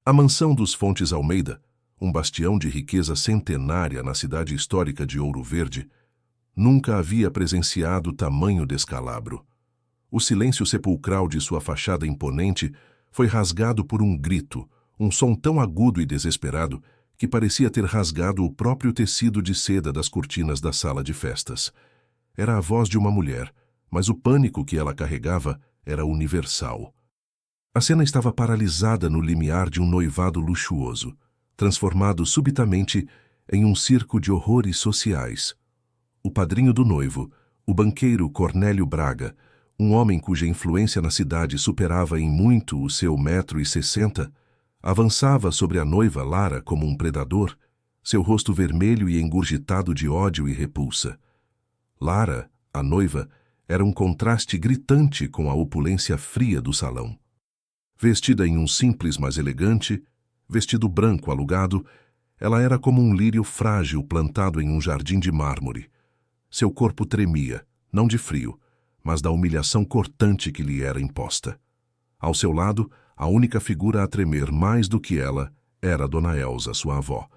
A mansão dos Fontes Almeida, um bastião de riqueza centenária na cidade histórica de Ouro Verde, nunca havia presenciado tamanho descalabro. O silêncio sepulcral de sua fachada imponente foi rasgado por um grito, um som tão agudo e desesperado que parecia ter rasgado o próprio tecido de seda das cortinas da sala de festas. Era a voz de uma mulher, mas o pânico que ela carregava era universal. A cena estava paralisada no limiar de um noivado luxuoso, transformado subitamente em um circo de horrores sociais. O padrinho do noivo, o banqueiro Cornélio Braga, um homem cuja influência na cidade superava em muito o seu 1,60 m, avançava sobre a noiva Lara como um predador, seu rosto vermelho e engurgitado de ódio e repulsa. Lara, a noiva, era um contraste gritante com a opulência fria do salão. Vestida em um simples mas elegante, vestido branco alugado, ela era como um lírio frágil plantado em um jardim de mármore. Seu corpo tremia, não de frio, mas da humilhação cortante que lhe era imposta. Ao seu lado, a única figura a tremer mais do que ela era Dona Elsa, sua avó,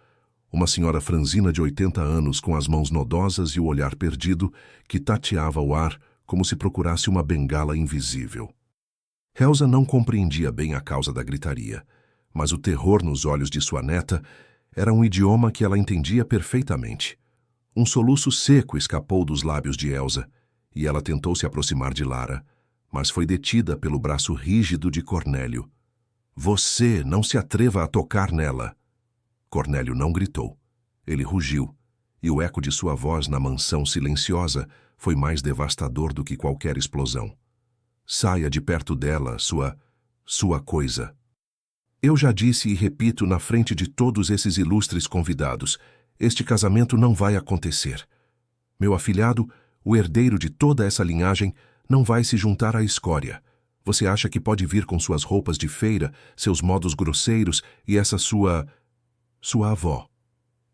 uma senhora franzina de 80 anos com as mãos nodosas e o olhar perdido que tateava o ar como se procurasse uma bengala invisível. Elsa não compreendia bem a causa da gritaria, mas o terror nos olhos de sua neta era um idioma que ela entendia perfeitamente. Um soluço seco escapou dos lábios de Elsa, e ela tentou se aproximar de Lara, mas foi detida pelo braço rígido de Cornélio. Você não se atreva a tocar nela! Cornélio não gritou. Ele rugiu, e o eco de sua voz na mansão silenciosa foi mais devastador do que qualquer explosão. Saia de perto dela, sua coisa. Eu já disse e repito na frente de todos esses ilustres convidados, este casamento não vai acontecer. Meu afilhado, o herdeiro de toda essa linhagem, não vai se juntar à escória. Você acha que pode vir com suas roupas de feira, seus modos grosseiros e essa sua avó,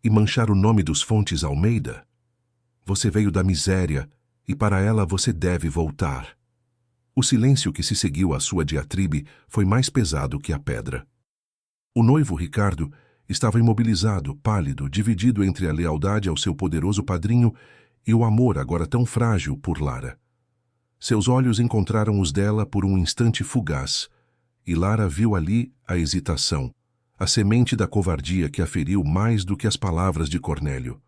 e manchar o nome dos Fontes Almeida? Você veio da miséria e para ela você deve voltar. O silêncio que se seguiu à sua diatribe foi mais pesado que a pedra. O noivo Ricardo estava imobilizado, pálido, dividido entre a lealdade ao seu poderoso padrinho e o amor agora tão frágil por Lara. Seus olhos encontraram os dela por um instante fugaz, e Lara viu ali a hesitação, a semente da covardia que a feriu mais do que as palavras de Cornélio.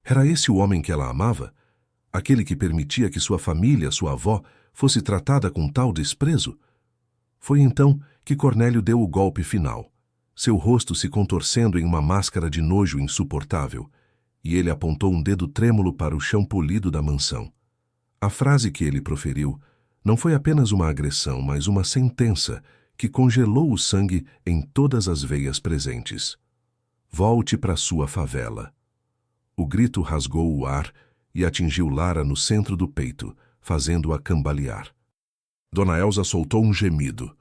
Era esse o homem que ela amava? Aquele que permitia que sua família, sua avó, fosse tratada com tal desprezo? Foi então que Cornélio deu o golpe final, seu rosto se contorcendo em uma máscara de nojo insuportável, e ele apontou um dedo trêmulo para o chão polido da mansão. A frase que ele proferiu não foi apenas uma agressão, mas uma sentença que congelou o sangue em todas as veias presentes. Volte para sua favela. O grito rasgou o ar e atingiu Lara no centro do peito, fazendo-a cambalear. Dona Elsa soltou um gemido,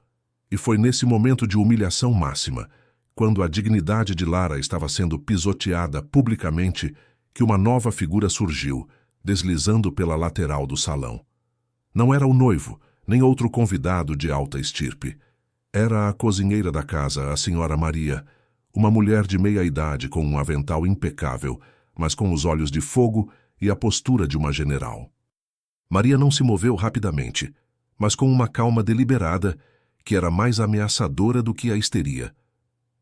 e foi nesse momento de humilhação máxima, quando a dignidade de Lara estava sendo pisoteada publicamente, que uma nova figura surgiu, deslizando pela lateral do salão. Não era o noivo, nem outro convidado de alta estirpe. Era a cozinheira da casa, a senhora Maria, uma mulher de meia-idade com um avental impecável, mas com os olhos de fogo e a postura de uma general. Maria não se moveu rapidamente, mas com uma calma deliberada que era mais ameaçadora do que a histeria.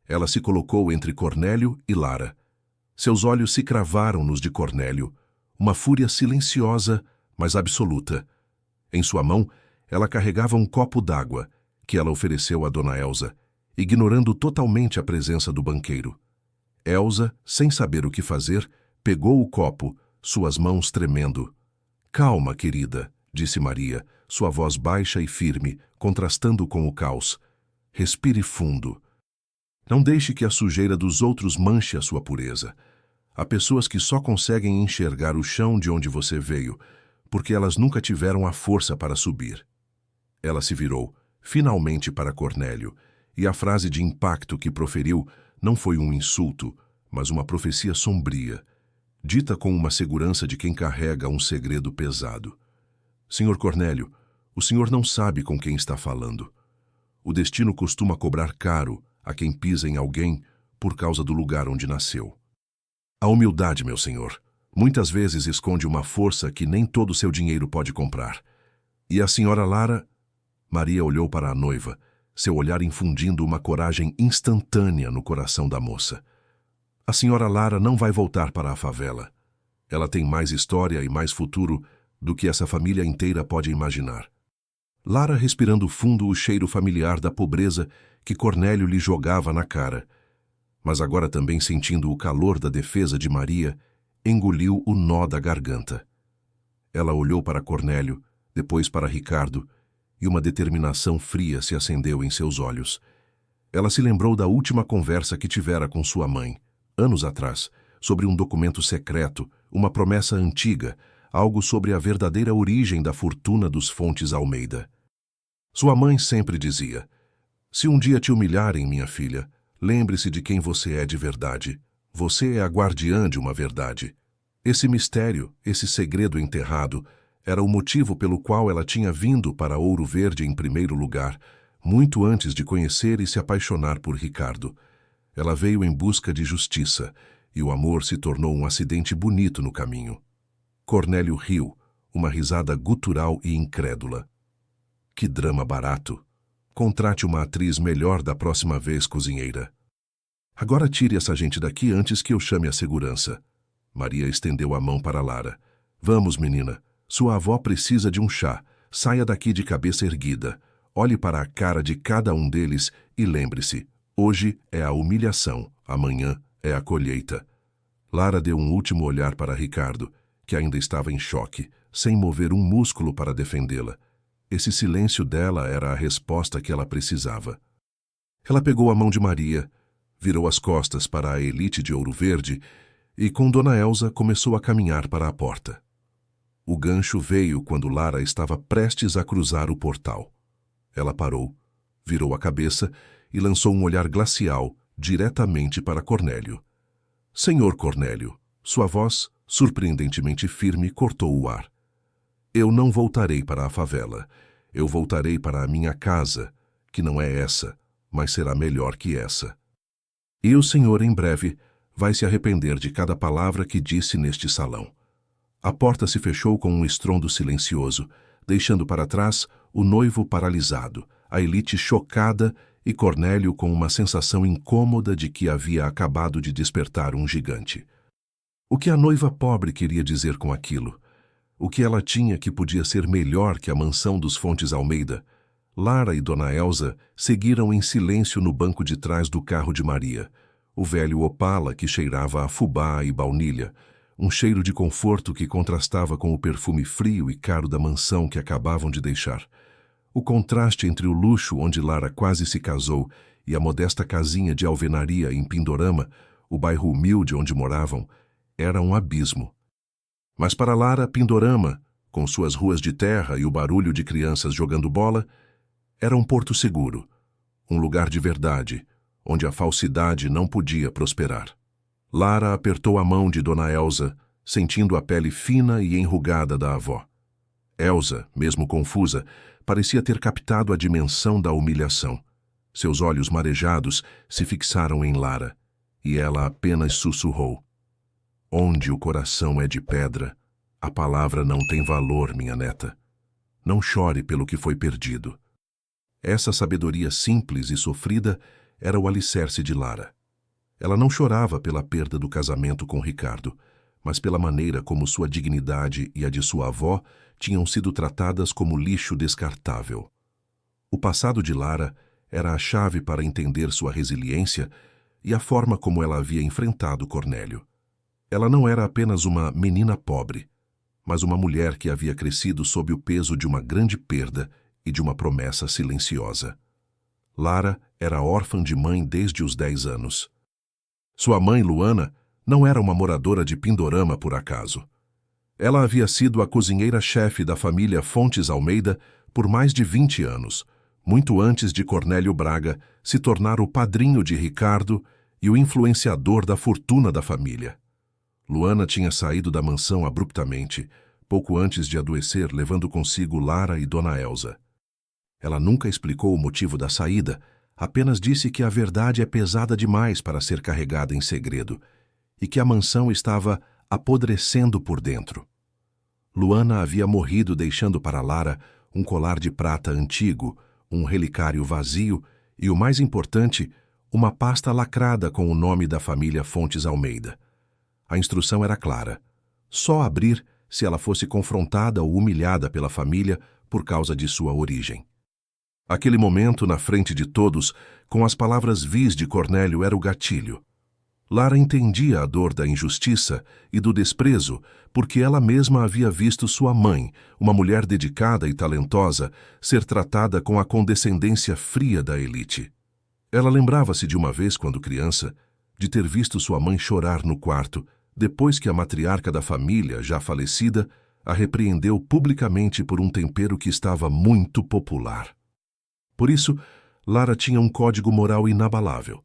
Ela se colocou entre Cornélio e Lara. Seus olhos se cravaram nos de Cornélio, uma fúria silenciosa, mas absoluta. Em sua mão, ela carregava um copo d'água, que ela ofereceu a Dona Elsa, ignorando totalmente a presença do banqueiro. Elsa, sem saber o que fazer, pegou o copo, suas mãos tremendo. Calma, querida, disse Maria, sua voz baixa e firme, contrastando com o caos. Respire fundo. Não deixe que a sujeira dos outros manche a sua pureza. Há pessoas que só conseguem enxergar o chão de onde você veio, porque elas nunca tiveram a força para subir. Ela se virou, finalmente, para Cornélio, e a frase de impacto que proferiu não foi um insulto, mas uma profecia sombria, dita com uma segurança de quem carrega um segredo pesado. Senhor Cornélio, o senhor não sabe com quem está falando. O destino costuma cobrar caro a quem pisa em alguém por causa do lugar onde nasceu. A humildade, meu senhor, muitas vezes esconde uma força que nem todo seu dinheiro pode comprar. E a senhora Lara? Maria olhou para a noiva, seu olhar infundindo uma coragem instantânea no coração da moça. A senhora Lara não vai voltar para a favela. Ela tem mais história e mais futuro do que essa família inteira pode imaginar. Lara, respirando fundo o cheiro familiar da pobreza que Cornélio lhe jogava na cara, mas agora também sentindo o calor da defesa de Maria, engoliu o nó da garganta. Ela olhou para Cornélio, depois para Ricardo, e uma determinação fria se acendeu em seus olhos. Ela se lembrou da última conversa que tivera com sua mãe, anos atrás, sobre um documento secreto, uma promessa antiga, algo sobre a verdadeira origem da fortuna dos Fontes Almeida. Sua mãe sempre dizia: "Se um dia te humilharem, minha filha, lembre-se de quem você é de verdade. Você é a guardiã de uma verdade." Esse mistério, esse segredo enterrado, era o motivo pelo qual ela tinha vindo para Ouro Verde em primeiro lugar, muito antes de conhecer e se apaixonar por Ricardo. Ela veio em busca de justiça, e o amor se tornou um acidente bonito no caminho. Cornélio riu, uma risada gutural e incrédula. "Que drama barato! Contrate uma atriz melhor da próxima vez, cozinheira." "Agora tire essa gente daqui antes que eu chame a segurança." Maria estendeu a mão para Lara. "Vamos, menina. Sua avó precisa de um chá. Saia daqui de cabeça erguida. Olhe para a cara de cada um deles e lembre-se, hoje é a humilhação, amanhã é a colheita." Lara deu um último olhar para Ricardo, que ainda estava em choque, sem mover um músculo para defendê-la. Esse silêncio dela era a resposta que ela precisava. Ela pegou a mão de Maria, virou as costas para a elite de Ouro Verde e, com Dona Elsa, começou a caminhar para a porta. O gancho veio quando Lara estava prestes a cruzar o portal. Ela parou, virou a cabeça e lançou um olhar glacial diretamente para Cornélio. "Senhor Cornélio", sua voz, surpreendentemente firme, cortou o ar. "Eu não voltarei para a favela. Eu voltarei para a minha casa, que não é essa, mas será melhor que essa. E o senhor, em breve, vai se arrepender de cada palavra que disse neste salão." A porta se fechou com um estrondo silencioso, deixando para trás o noivo paralisado, a elite chocada e Cornélio com uma sensação incômoda de que havia acabado de despertar um gigante. O que a noiva pobre queria dizer com aquilo? O que ela tinha que podia ser melhor que a mansão dos Fontes Almeida? Lara e Dona Elsa seguiram em silêncio no banco de trás do carro de Maria, o velho Opala que cheirava a fubá e baunilha, um cheiro de conforto que contrastava com o perfume frio e caro da mansão que acabavam de deixar. O contraste entre o luxo onde Lara quase se casou e a modesta casinha de alvenaria em Pindorama, o bairro humilde onde moravam, era um abismo. Mas para Lara, Pindorama, com suas ruas de terra e o barulho de crianças jogando bola, era um porto seguro, um lugar de verdade, onde a falsidade não podia prosperar. Lara apertou a mão de Dona Elsa, sentindo a pele fina e enrugada da avó. Elsa, mesmo confusa, parecia ter captado a dimensão da humilhação. Seus olhos marejados se fixaram em Lara, e ela apenas sussurrou: "Onde o coração é de pedra, a palavra não tem valor, minha neta. Não chore pelo que foi perdido." Essa sabedoria simples e sofrida era o alicerce de Lara. Ela não chorava pela perda do casamento com Ricardo, mas pela maneira como sua dignidade e a de sua avó tinham sido tratadas como lixo descartável. O passado de Lara era a chave para entender sua resiliência e a forma como ela havia enfrentado Cornélio. Ela não era apenas uma menina pobre, mas uma mulher que havia crescido sob o peso de uma grande perda e de uma promessa silenciosa. Lara era órfã de mãe desde os 10 anos. Sua mãe, Luana, não era uma moradora de Pindorama por acaso. Ela havia sido a cozinheira-chefe da família Fontes Almeida por mais de 20 anos, muito antes de Cornélio Braga se tornar o padrinho de Ricardo e o influenciador da fortuna da família. Luana tinha saído da mansão abruptamente, pouco antes de adoecer, levando consigo Lara e Dona Elsa. Ela nunca explicou o motivo da saída, Apenas disse que a verdade é pesada demais para ser carregada em segredo e que a mansão estava apodrecendo por dentro. Luana havia morrido deixando para Lara um colar de prata antigo, um relicário vazio e, o mais importante, uma pasta lacrada com o nome da família Fontes Almeida. A instrução era clara: só abrir se ela fosse confrontada ou humilhada pela família por causa de sua origem. Aquele momento, na frente de todos, com as palavras vis de Cornélio, era o gatilho. Lara entendia a dor da injustiça e do desprezo, porque ela mesma havia visto sua mãe, uma mulher dedicada e talentosa, ser tratada com a condescendência fria da elite. Ela lembrava-se de uma vez, quando criança, de ter visto sua mãe chorar no quarto, depois que a matriarca da família, já falecida, a repreendeu publicamente por um tempero que estava muito popular. Por isso, Lara tinha um código moral inabalável.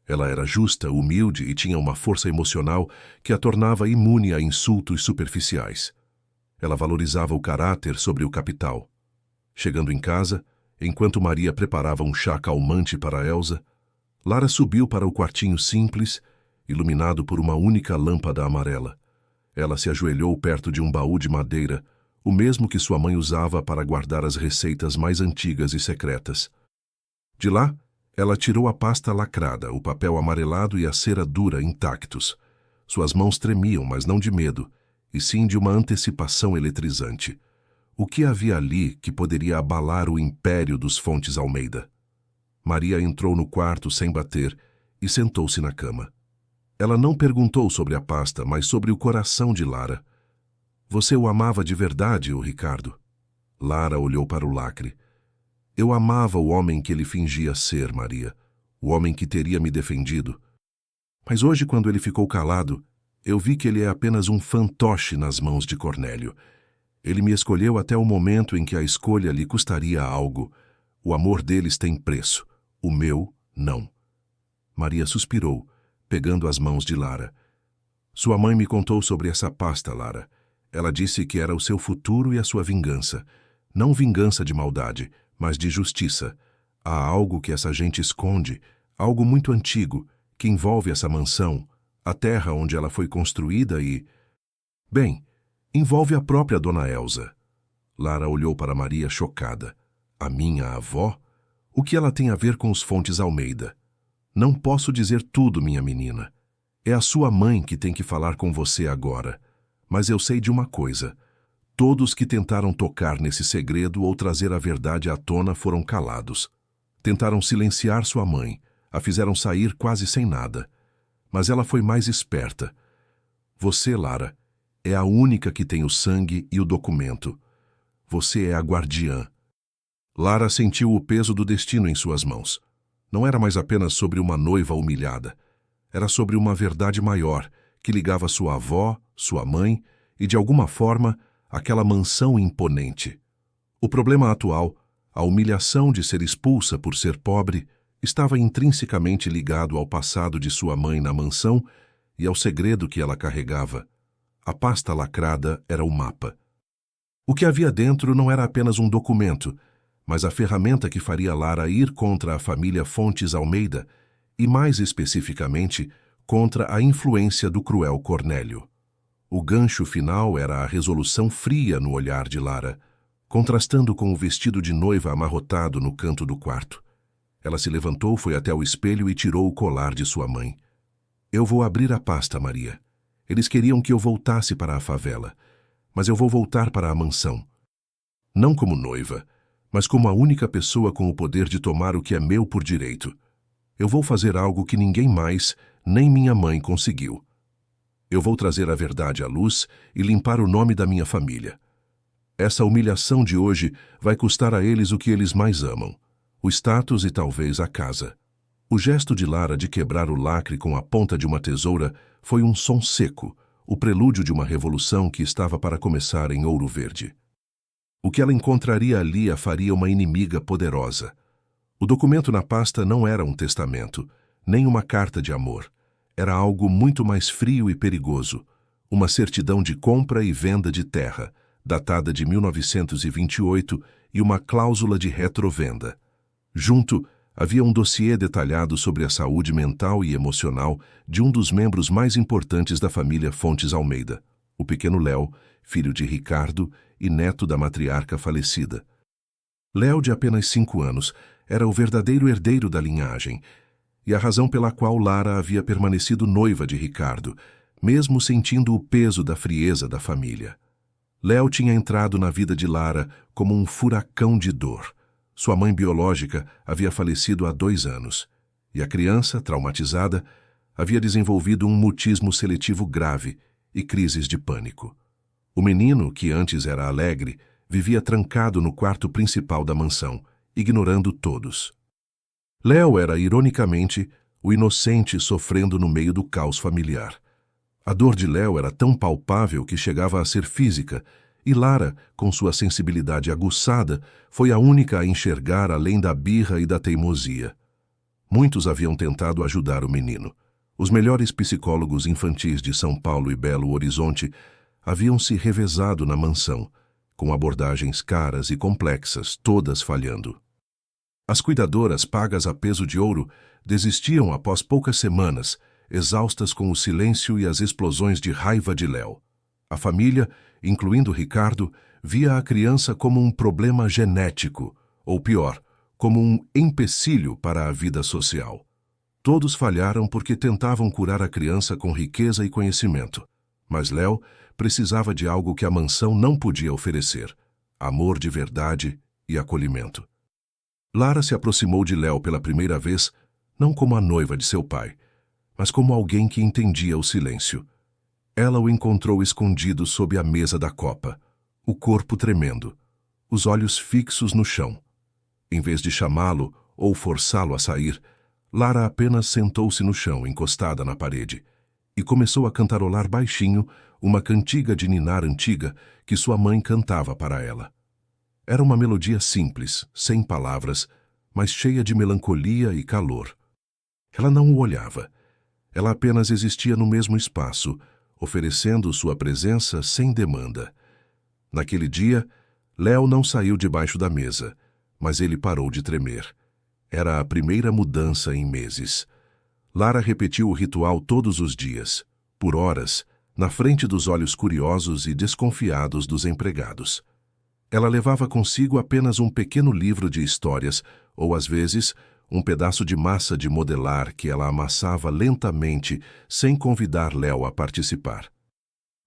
Ela era justa, humilde e tinha uma força emocional que a tornava imune a insultos superficiais. Ela valorizava o caráter sobre o capital. Chegando em casa, enquanto Maria preparava um chá calmante para Elsa, Lara subiu para o quartinho simples, iluminado por uma única lâmpada amarela. Ela se ajoelhou perto de um baú de madeira, o mesmo que sua mãe usava para guardar as receitas mais antigas e secretas. De lá, ela tirou a pasta lacrada, o papel amarelado e a cera dura intactos. Suas mãos tremiam, mas não de medo, e sim de uma antecipação eletrizante. O que havia ali que poderia abalar o império dos Fontes Almeida? Maria entrou no quarto sem bater e sentou-se na cama. Ela não perguntou sobre a pasta, mas sobre o coração de Lara. Você o amava de verdade, o Ricardo? Lara olhou para o lacre. Eu amava o homem que ele fingia ser, Maria, o homem que teria me defendido. Mas hoje, quando ele ficou calado, eu vi que ele é apenas um fantoche nas mãos de Cornélio. Ele me escolheu até o momento em que a escolha lhe custaria algo. O amor deles tem preço, o meu, não. Maria suspirou, pegando as mãos de Lara. Sua mãe me contou sobre essa pasta, Lara. Ela disse que era o seu futuro e a sua vingança. Não vingança de maldade, mas de justiça. Há algo que essa gente esconde, algo muito antigo, que envolve essa mansão, a terra onde ela foi construída e... Bem, envolve a própria Dona Elsa. Lara olhou para Maria chocada. A minha avó? O que ela tem a ver com os Fontes Almeida? Não posso dizer tudo, minha menina. É a sua mãe que tem que falar com você agora. Mas eu sei de uma coisa. Todos que tentaram tocar nesse segredo ou trazer a verdade à tona foram calados. Tentaram silenciar sua mãe, a fizeram sair quase sem nada. Mas ela foi mais esperta. Você, Lara, é a única que tem o sangue e o documento. Você é a guardiã. Lara sentiu o peso do destino em suas mãos. Não era mais apenas sobre uma noiva humilhada. Era sobre uma verdade maior, que ligava sua avó, sua mãe e, de alguma forma, aquela mansão imponente. O problema atual, a humilhação de ser expulsa por ser pobre, estava intrinsecamente ligado ao passado de sua mãe na mansão e ao segredo que ela carregava. A pasta lacrada era o mapa. O que havia dentro não era apenas um documento, mas a ferramenta que faria Lara ir contra a família Fontes Almeida e, mais especificamente, contra a influência do cruel Cornélio. O gancho final era a resolução fria no olhar de Lara, contrastando com o vestido de noiva amarrotado no canto do quarto. Ela se levantou, foi até o espelho e tirou o colar de sua mãe. Eu vou abrir a pasta, Maria. Eles queriam que eu voltasse para a favela, mas eu vou voltar para a mansão. Não como noiva, mas como a única pessoa com o poder de tomar o que é meu por direito. Eu vou fazer algo que ninguém mais, nem minha mãe, conseguiu. Eu vou trazer a verdade à luz e limpar o nome da minha família. Essa humilhação de hoje vai custar a eles o que eles mais amam, o status e talvez a casa. O gesto de Lara de quebrar o lacre com a ponta de uma tesoura foi um som seco, o prelúdio de uma revolução que estava para começar em Ouro Verde. O que ela encontraria ali a faria uma inimiga poderosa. O documento na pasta não era um testamento, nem uma carta de amor. Era algo muito mais frio e perigoso, uma certidão de compra e venda de terra, datada de 1928, e uma cláusula de retrovenda. Junto, Havia um dossiê detalhado sobre a saúde mental e emocional de um dos membros mais importantes da família Fontes Almeida, o pequeno Léo, filho de Ricardo e neto da matriarca falecida. Léo, de apenas 5 anos, era o verdadeiro herdeiro da linhagem, e a razão pela qual Lara havia permanecido noiva de Ricardo, mesmo sentindo o peso da frieza da família. Léo tinha entrado na vida de Lara como um furacão de dor. Sua mãe biológica havia falecido há 2 anos, e a criança, traumatizada, havia desenvolvido um mutismo seletivo grave e crises de pânico. O menino, que antes era alegre, vivia trancado no quarto principal da mansão, ignorando todos. Léo era, ironicamente, o inocente sofrendo no meio do caos familiar. A dor de Léo era tão palpável que chegava a ser física, e Lara, com sua sensibilidade aguçada, foi a única a enxergar além da birra e da teimosia. Muitos haviam tentado ajudar o menino. Os melhores psicólogos infantis de São Paulo e Belo Horizonte haviam se revezado na mansão, com abordagens caras e complexas, todas falhando. As cuidadoras, pagas a peso de ouro, desistiam após poucas semanas, exaustas com o silêncio e as explosões de raiva de Léo. A família, incluindo Ricardo, via a criança como um problema genético, ou pior, como um empecilho para a vida social. Todos falharam porque tentavam curar a criança com riqueza e conhecimento, mas Léo precisava de algo que a mansão não podia oferecer: amor de verdade e acolhimento. Lara se aproximou de Léo pela primeira vez, não como a noiva de seu pai, mas como alguém que entendia o silêncio. Ela o encontrou escondido sob a mesa da copa, o corpo tremendo, os olhos fixos no chão. Em vez de chamá-lo ou forçá-lo a sair, Lara apenas sentou-se no chão, encostada na parede, e começou a cantarolar baixinho uma cantiga de ninar antiga que sua mãe cantava para ela. Era uma melodia simples, sem palavras, mas cheia de melancolia e calor. Ela não o olhava. Ela apenas existia no mesmo espaço, oferecendo sua presença sem demanda. Naquele dia, Léo não saiu debaixo da mesa, mas ele parou de tremer. Era a primeira mudança em meses. Lara repetiu o ritual todos os dias, por horas, na frente dos olhos curiosos e desconfiados dos empregados. Ela levava consigo apenas um pequeno livro de histórias, ou às vezes, um pedaço de massa de modelar que ela amassava lentamente, sem convidar Léo a participar.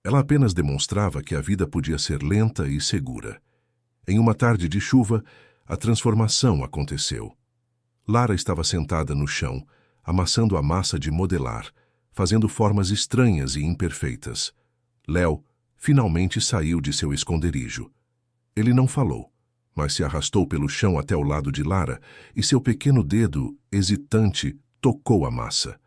Ela apenas demonstrava que a vida podia ser lenta e segura. Em uma tarde de chuva, a transformação aconteceu. Lara estava sentada no chão, amassando a massa de modelar, fazendo formas estranhas e imperfeitas. Léo finalmente saiu de seu esconderijo. Ele não falou, mas se arrastou pelo chão até o lado de Lara e seu pequeno dedo, hesitante, tocou a massa.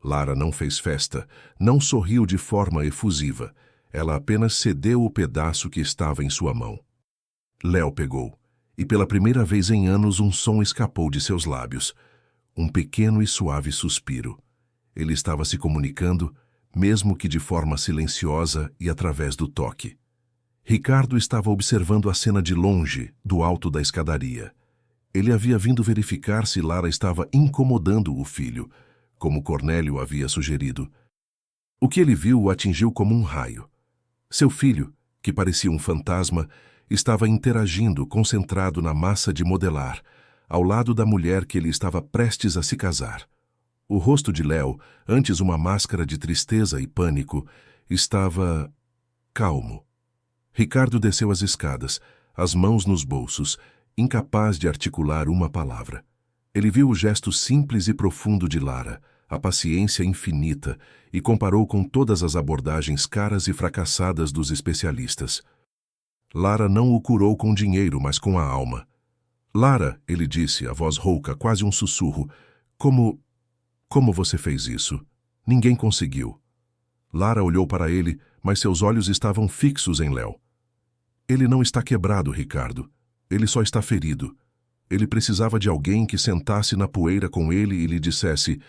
Lara não fez festa, não sorriu de forma efusiva. Ela apenas cedeu o pedaço que estava em sua mão. Léo pegou, e pela primeira vez em anos um som escapou de seus lábios. Um pequeno e suave suspiro. Ele estava se comunicando, mesmo que de forma silenciosa e através do toque. Ricardo estava observando a cena de longe, do alto da escadaria. Ele havia vindo verificar se Lara estava incomodando o filho, como Cornélio havia sugerido. O que ele viu o atingiu como um raio. Seu filho, que parecia um fantasma, estava interagindo, concentrado na massa de modelar, ao lado da mulher que ele estava prestes a se casar. O rosto de Léo, antes uma máscara de tristeza e pânico, estava calmo. Ricardo desceu as escadas, as mãos nos bolsos, incapaz de articular uma palavra. Ele viu o gesto simples e profundo de Lara, a paciência infinita, e comparou com todas as abordagens caras e fracassadas dos especialistas. Lara não o curou com dinheiro, mas com a alma. Lara, ele disse, a voz rouca, quase um sussurro, como você fez isso? Ninguém conseguiu. Lara olhou para ele, mas seus olhos estavam fixos em Léo. Ele não está quebrado, Ricardo. Ele só está ferido. Ele precisava de alguém que sentasse na poeira com ele e lhe dissesse: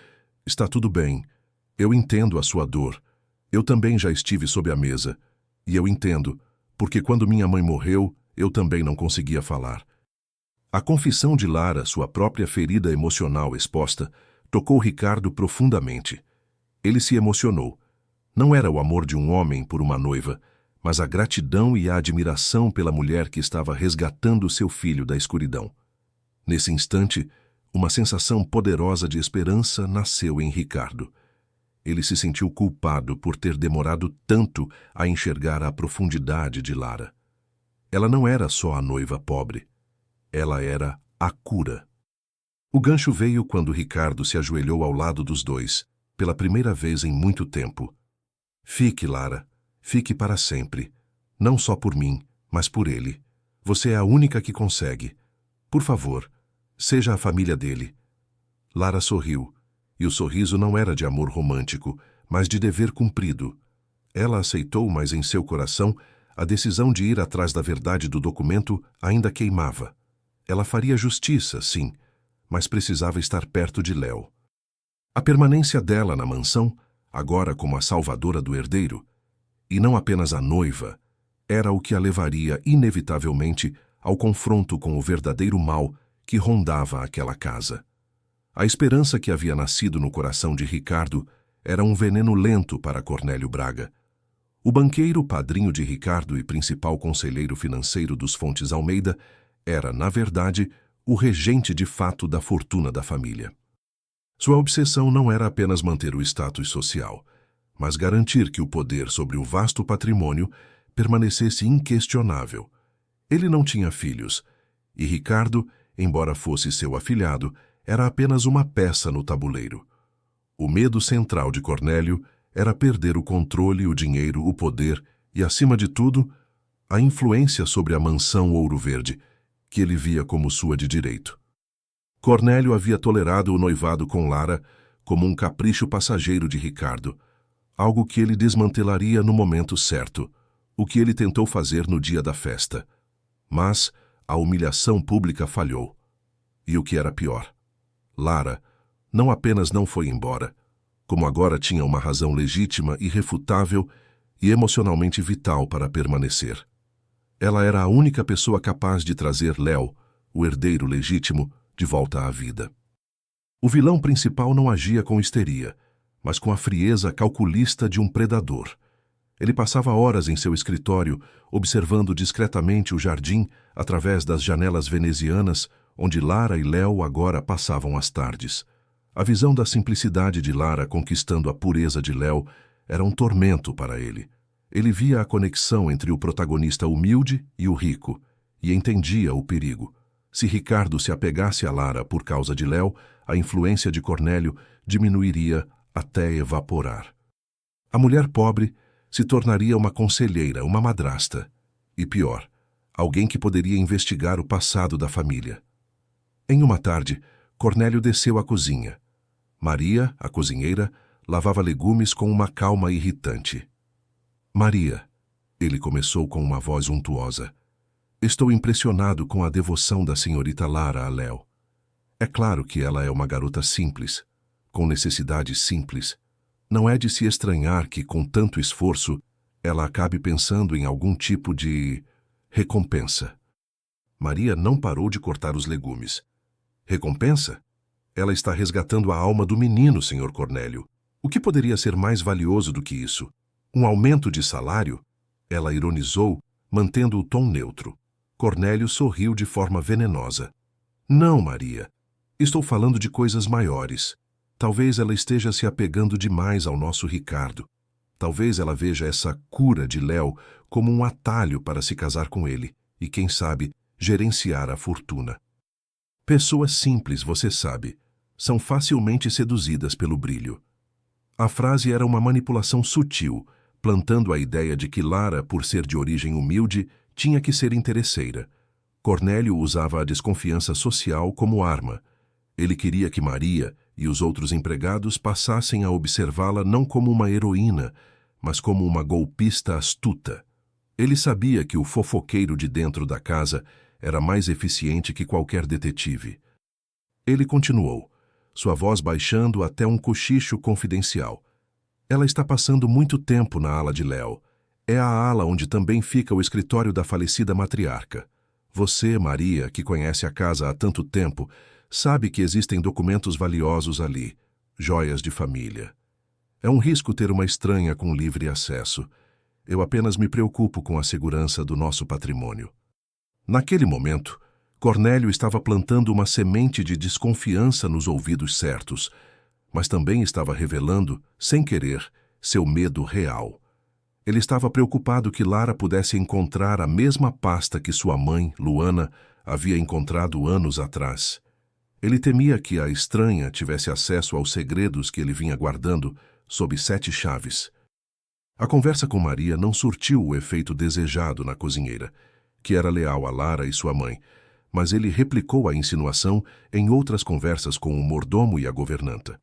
está tudo bem. Eu entendo a sua dor. Eu também já estive sob a mesa. E eu entendo, porque quando minha mãe morreu, eu também não conseguia falar. A confissão de Lara, sua própria ferida emocional exposta, tocou Ricardo profundamente. Ele se emocionou. Não era o amor de um homem por uma noiva, mas a gratidão e a admiração pela mulher que estava resgatando seu filho da escuridão. Nesse instante, uma sensação poderosa de esperança nasceu em Ricardo. Ele se sentiu culpado por ter demorado tanto a enxergar a profundidade de Lara. Ela não era só a noiva pobre. Ela era a cura. O gancho veio quando Ricardo se ajoelhou ao lado dos dois, pela primeira vez em muito tempo. Fique, Lara. Fique para sempre. Não só por mim, mas por ele. Você é a única que consegue. Por favor, seja a família dele. Lara sorriu, e o sorriso não era de amor romântico, mas de dever cumprido. Ela aceitou, mas em seu coração, a decisão de ir atrás da verdade do documento ainda queimava. Ela faria justiça, sim, mas precisava estar perto de Léo. A permanência dela na mansão, agora como a salvadora do herdeiro, e não apenas a noiva, era o que a levaria inevitavelmente ao confronto com o verdadeiro mal que rondava aquela casa. A esperança que havia nascido no coração de Ricardo era um veneno lento para Cornélio Braga. O banqueiro, padrinho de Ricardo e principal conselheiro financeiro dos Fontes Almeida, era, na verdade, o regente de fato da fortuna da família. Sua obsessão não era apenas manter o status social, mas garantir que o poder sobre o vasto patrimônio permanecesse inquestionável. Ele não tinha filhos, e Ricardo, embora fosse seu afilhado, era apenas uma peça no tabuleiro. O medo central de Cornélio era perder o controle, o dinheiro, o poder e, acima de tudo, a influência sobre a mansão Ouro Verde, que ele via como sua de direito. Cornélio havia tolerado o noivado com Lara como um capricho passageiro de Ricardo, algo que ele desmantelaria no momento certo, o que ele tentou fazer no dia da festa. Mas a humilhação pública falhou. E o que era pior, Lara não apenas não foi embora, como agora tinha uma razão legítima, irrefutável e emocionalmente vital para permanecer. Ela era a única pessoa capaz de trazer Léo, o herdeiro legítimo, de volta à vida. O vilão principal não agia com histeria, mas com a frieza calculista de um predador. Ele passava horas em seu escritório, observando discretamente o jardim através das janelas venezianas, onde Lara e Léo agora passavam as tardes. A visão da simplicidade de Lara conquistando a pureza de Léo era um tormento para ele. Ele via a conexão entre o protagonista humilde e o rico, e entendia o perigo. Se Ricardo se apegasse a Lara por causa de Léo, a influência de Cornélio diminuiria até evaporar. A mulher pobre se tornaria uma conselheira, uma madrasta. E pior, alguém que poderia investigar o passado da família. Em uma tarde, Cornélio desceu à cozinha. Maria, a cozinheira, lavava legumes com uma calma irritante. Maria, ele começou com uma voz untuosa. Estou impressionado com a devoção da senhorita Lara a Léo. É claro que ela é uma garota simples, com necessidades simples. Não é de se estranhar que, com tanto esforço, ela acabe pensando em algum tipo de recompensa. Maria não parou de cortar os legumes. Recompensa? Ela está resgatando a alma do menino, Sr. Cornélio. O que poderia ser mais valioso do que isso? Um aumento de salário? Ela ironizou, mantendo o tom neutro. Cornélio sorriu de forma venenosa. Não, Maria. Estou falando de coisas maiores. Talvez ela esteja se apegando demais ao nosso Ricardo. Talvez ela veja essa cura de Léo como um atalho para se casar com ele e, quem sabe, gerenciar a fortuna. Pessoas simples, você sabe, são facilmente seduzidas pelo brilho. A frase era uma manipulação sutil, plantando a ideia de que Lara, por ser de origem humilde, tinha que ser interesseira. Cornélio usava a desconfiança social como arma. Ele queria que Maria e os outros empregados passassem a observá-la não como uma heroína, mas como uma golpista astuta. Ele sabia que o fofoqueiro de dentro da casa era mais eficiente que qualquer detetive. Ele continuou, sua voz baixando até um cochicho confidencial. Ela está passando muito tempo na ala de Léo. É a ala onde também fica o escritório da falecida matriarca. Você, Maria, que conhece a casa há tanto tempo, sabe que existem documentos valiosos ali, joias de família. É um risco ter uma estranha com livre acesso. Eu apenas me preocupo com a segurança do nosso patrimônio. Naquele momento, Cornélio estava plantando uma semente de desconfiança nos ouvidos certos, mas também estava revelando, sem querer, seu medo real. Ele estava preocupado que Lara pudesse encontrar a mesma pasta que sua mãe, Luana, havia encontrado anos atrás. Ele temia que a estranha tivesse acesso aos segredos que ele vinha guardando sob 7 chaves. A conversa com Maria não surtiu o efeito desejado na cozinheira, que era leal a Lara e sua mãe, mas ele replicou a insinuação em outras conversas com o mordomo e a governanta.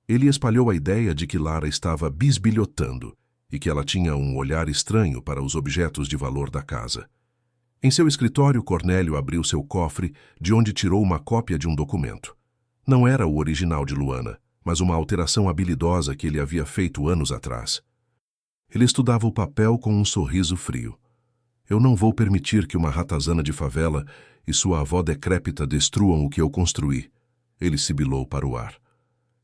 Ele espalhou a ideia de que Lara estava bisbilhotando e que ela tinha um olhar estranho para os objetos de valor da casa. Em seu escritório, Cornélio abriu seu cofre, de onde tirou uma cópia de um documento. Não era o original de Luana, mas uma alteração habilidosa que ele havia feito anos atrás. Ele estudava o papel com um sorriso frio. Eu não vou permitir que uma ratazana de favela e sua avó decrépita destruam o que eu construí. Ele sibilou para o ar.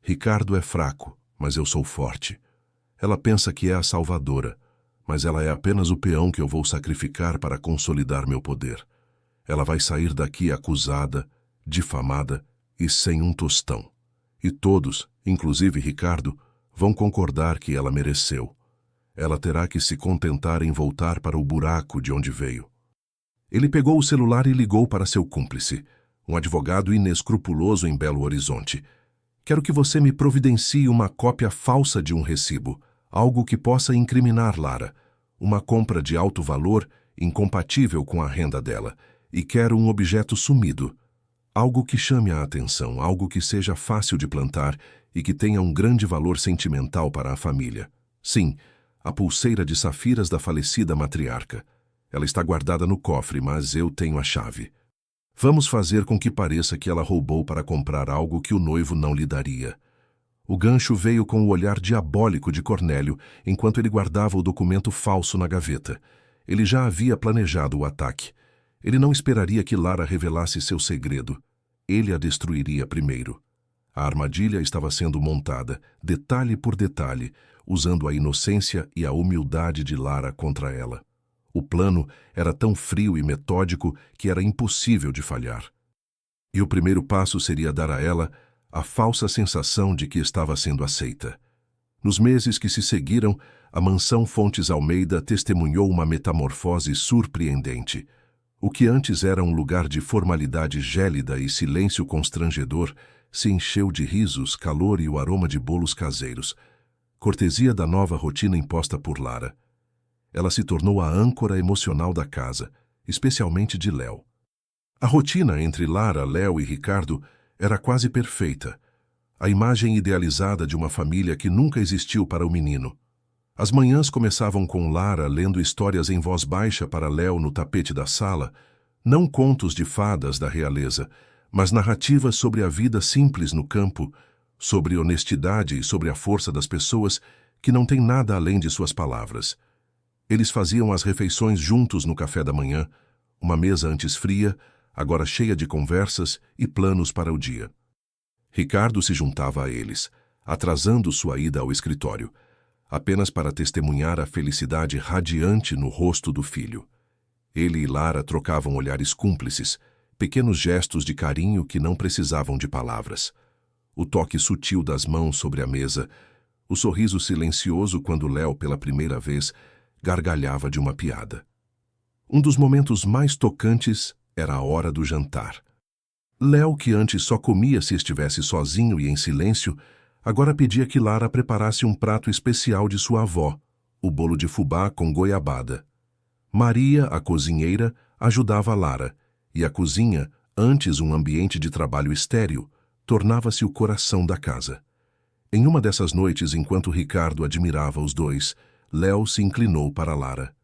Ricardo é fraco, mas eu sou forte. Ela pensa que é a salvadora, mas ela é apenas o peão que eu vou sacrificar para consolidar meu poder. Ela vai sair daqui acusada, difamada e sem um tostão. E todos, inclusive Ricardo, vão concordar que ela mereceu. Ela terá que se contentar em voltar para o buraco de onde veio. Ele pegou o celular e ligou para seu cúmplice, um advogado inescrupuloso em Belo Horizonte. Quero que você me providencie uma cópia falsa de um recibo, algo que possa incriminar Lara, uma compra de alto valor incompatível com a renda dela, e quero um objeto sumido, algo que chame a atenção, algo que seja fácil de plantar e que tenha um grande valor sentimental para a família. Sim, a pulseira de safiras da falecida matriarca. Ela está guardada no cofre, mas eu tenho a chave. Vamos fazer com que pareça que ela roubou para comprar algo que o noivo não lhe daria. O gancho veio com o olhar diabólico de Cornélio enquanto ele guardava o documento falso na gaveta. Ele já havia planejado o ataque. Ele não esperaria que Lara revelasse seu segredo. Ele a destruiria primeiro. A armadilha estava sendo montada, detalhe por detalhe, usando a inocência e a humildade de Lara contra ela. O plano era tão frio e metódico que era impossível de falhar. E o primeiro passo seria dar a ela a falsa sensação de que estava sendo aceita. Nos meses que se seguiram, a mansão Fontes Almeida testemunhou uma metamorfose surpreendente. O que antes era um lugar de formalidade gélida e silêncio constrangedor se encheu de risos, calor e o aroma de bolos caseiros, cortesia da nova rotina imposta por Lara. Ela se tornou a âncora emocional da casa, especialmente de Léo. A rotina entre Lara, Léo e Ricardo era quase perfeita, a imagem idealizada de uma família que nunca existiu para o menino. As manhãs começavam com Lara lendo histórias em voz baixa para Léo no tapete da sala, não contos de fadas da realeza, mas narrativas sobre a vida simples no campo, sobre honestidade e sobre a força das pessoas que não têm nada além de suas palavras. Eles faziam as refeições juntos no café da manhã, uma mesa antes fria, agora cheia de conversas e planos para o dia. Ricardo se juntava a eles, atrasando sua ida ao escritório, apenas para testemunhar a felicidade radiante no rosto do filho. Ele e Lara trocavam olhares cúmplices, pequenos gestos de carinho que não precisavam de palavras. O toque sutil das mãos sobre a mesa, o sorriso silencioso quando Léo, pela primeira vez, gargalhava de uma piada. Um dos momentos mais tocantes era a hora do jantar. Léo, que antes só comia se estivesse sozinho e em silêncio, agora pedia que Lara preparasse um prato especial de sua avó, o bolo de fubá com goiabada. Maria, a cozinheira, ajudava Lara, e a cozinha, antes um ambiente de trabalho estéril, tornava-se o coração da casa. Em uma dessas noites, enquanto Ricardo admirava os dois, Léo se inclinou para Lara.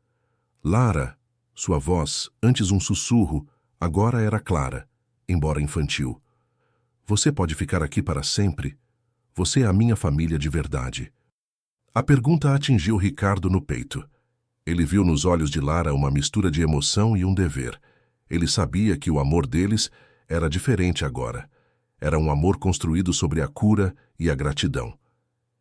Lara, sua voz, antes um sussurro, agora era clara, embora infantil. Você pode ficar aqui para sempre? Você é a minha família de verdade. A pergunta atingiu Ricardo no peito. Ele viu nos olhos de Lara uma mistura de emoção e um dever. Ele sabia que o amor deles era diferente agora. Era um amor construído sobre a cura e a gratidão.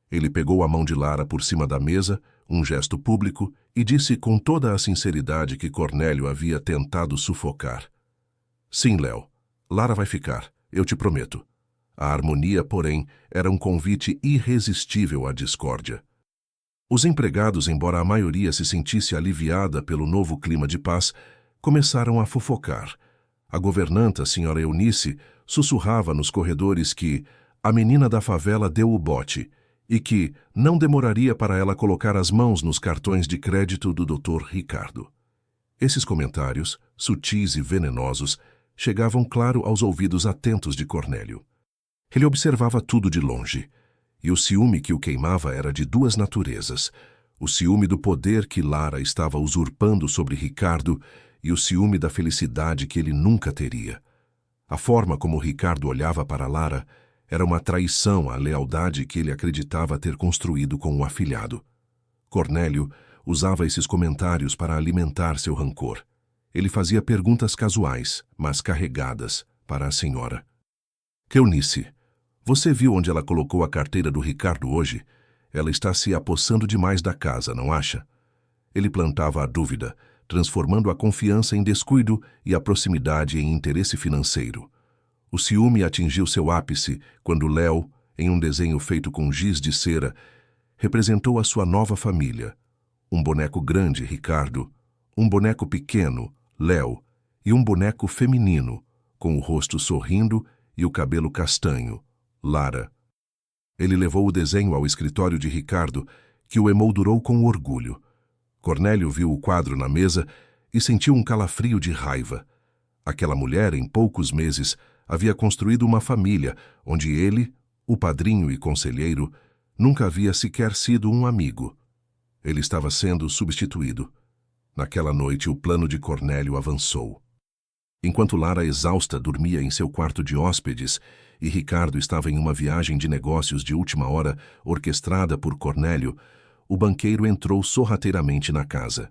Ele pegou a mão de Lara por cima da mesa, um gesto público, e disse com toda a sinceridade que Cornélio havia tentado sufocar. Sim, Léo, Lara vai ficar, eu te prometo. A harmonia, porém, era um convite irresistível à discórdia. Os empregados, embora a maioria se sentisse aliviada pelo novo clima de paz, começaram a fofocar. A governanta, senhora Eunice, sussurrava nos corredores que a menina da favela deu o bote e que não demoraria para ela colocar as mãos nos cartões de crédito do Dr. Ricardo. Esses comentários, sutis e venenosos, chegavam claro aos ouvidos atentos de Cornélio. Ele observava tudo de longe, e o ciúme que o queimava era de duas naturezas: o ciúme do poder que Lara estava usurpando sobre Ricardo e o ciúme da felicidade que ele nunca teria. A forma como Ricardo olhava para Lara era uma traição à lealdade que ele acreditava ter construído com o afilhado. Cornélio usava esses comentários para alimentar seu rancor. Ele fazia perguntas casuais, mas carregadas, para a senhora. Eunice, você viu onde ela colocou a carteira do Ricardo hoje? Ela está se apossando demais da casa, não acha? Ele plantava a dúvida, transformando a confiança em descuido e a proximidade em interesse financeiro. O ciúme atingiu seu ápice quando Léo, em um desenho feito com giz de cera, representou a sua nova família. Um boneco grande, Ricardo, um boneco pequeno, Léo, e um boneco feminino, com o rosto sorrindo e o cabelo castanho, Lara. Ele levou o desenho ao escritório de Ricardo, que o emoldurou com orgulho. Cornélio viu o quadro na mesa e sentiu um calafrio de raiva. Aquela mulher, em poucos meses, havia construído uma família onde ele, o padrinho e conselheiro, nunca havia sequer sido um amigo. Ele estava sendo substituído. Naquela noite, o plano de Cornélio avançou. Enquanto Lara, exausta, dormia em seu quarto de hóspedes e Ricardo estava em uma viagem de negócios de última hora orquestrada por Cornélio, o banqueiro entrou sorrateiramente na casa.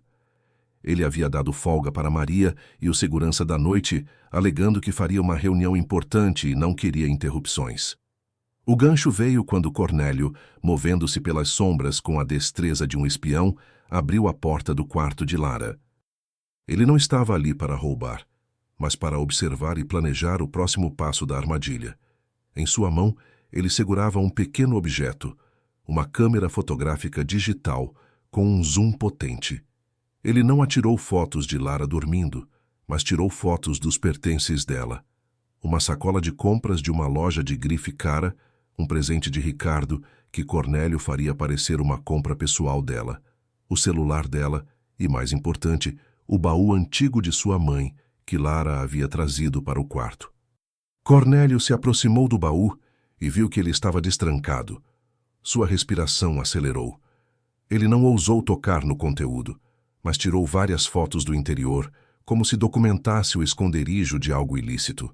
Ele havia dado folga para Maria e o segurança da noite, alegando que faria uma reunião importante e não queria interrupções. O gancho veio quando Cornélio, movendo-se pelas sombras com a destreza de um espião, abriu a porta do quarto de Lara. Ele não estava ali para roubar, mas para observar e planejar o próximo passo da armadilha. Em sua mão, ele segurava um pequeno objeto, uma câmera fotográfica digital com um zoom potente. Ele não atirou fotos de Lara dormindo, mas tirou fotos dos pertences dela. Uma sacola de compras de uma loja de grife cara, um presente de Ricardo que Cornélio faria parecer uma compra pessoal dela, o celular dela e, mais importante, o baú antigo de sua mãe, que Lara havia trazido para o quarto. Cornélio se aproximou do baú e viu que ele estava destrancado. Sua respiração acelerou. Ele não ousou tocar no conteúdo, mas tirou várias fotos do interior, como se documentasse o esconderijo de algo ilícito.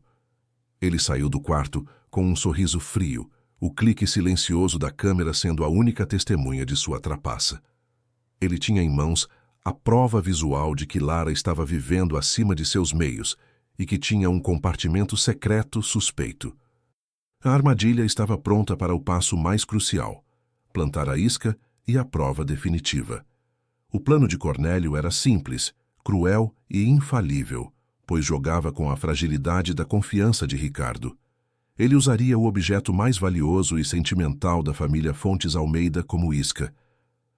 Ele saiu do quarto com um sorriso frio, o clique silencioso da câmera sendo a única testemunha de sua trapaça. Ele tinha em mãos a prova visual de que Lara estava vivendo acima de seus meios e que tinha um compartimento secreto suspeito. A armadilha estava pronta para o passo mais crucial: plantar a isca e a prova definitiva. O plano de Cornélio era simples, cruel e infalível, pois jogava com a fragilidade da confiança de Ricardo. Ele usaria o objeto mais valioso e sentimental da família Fontes Almeida como isca.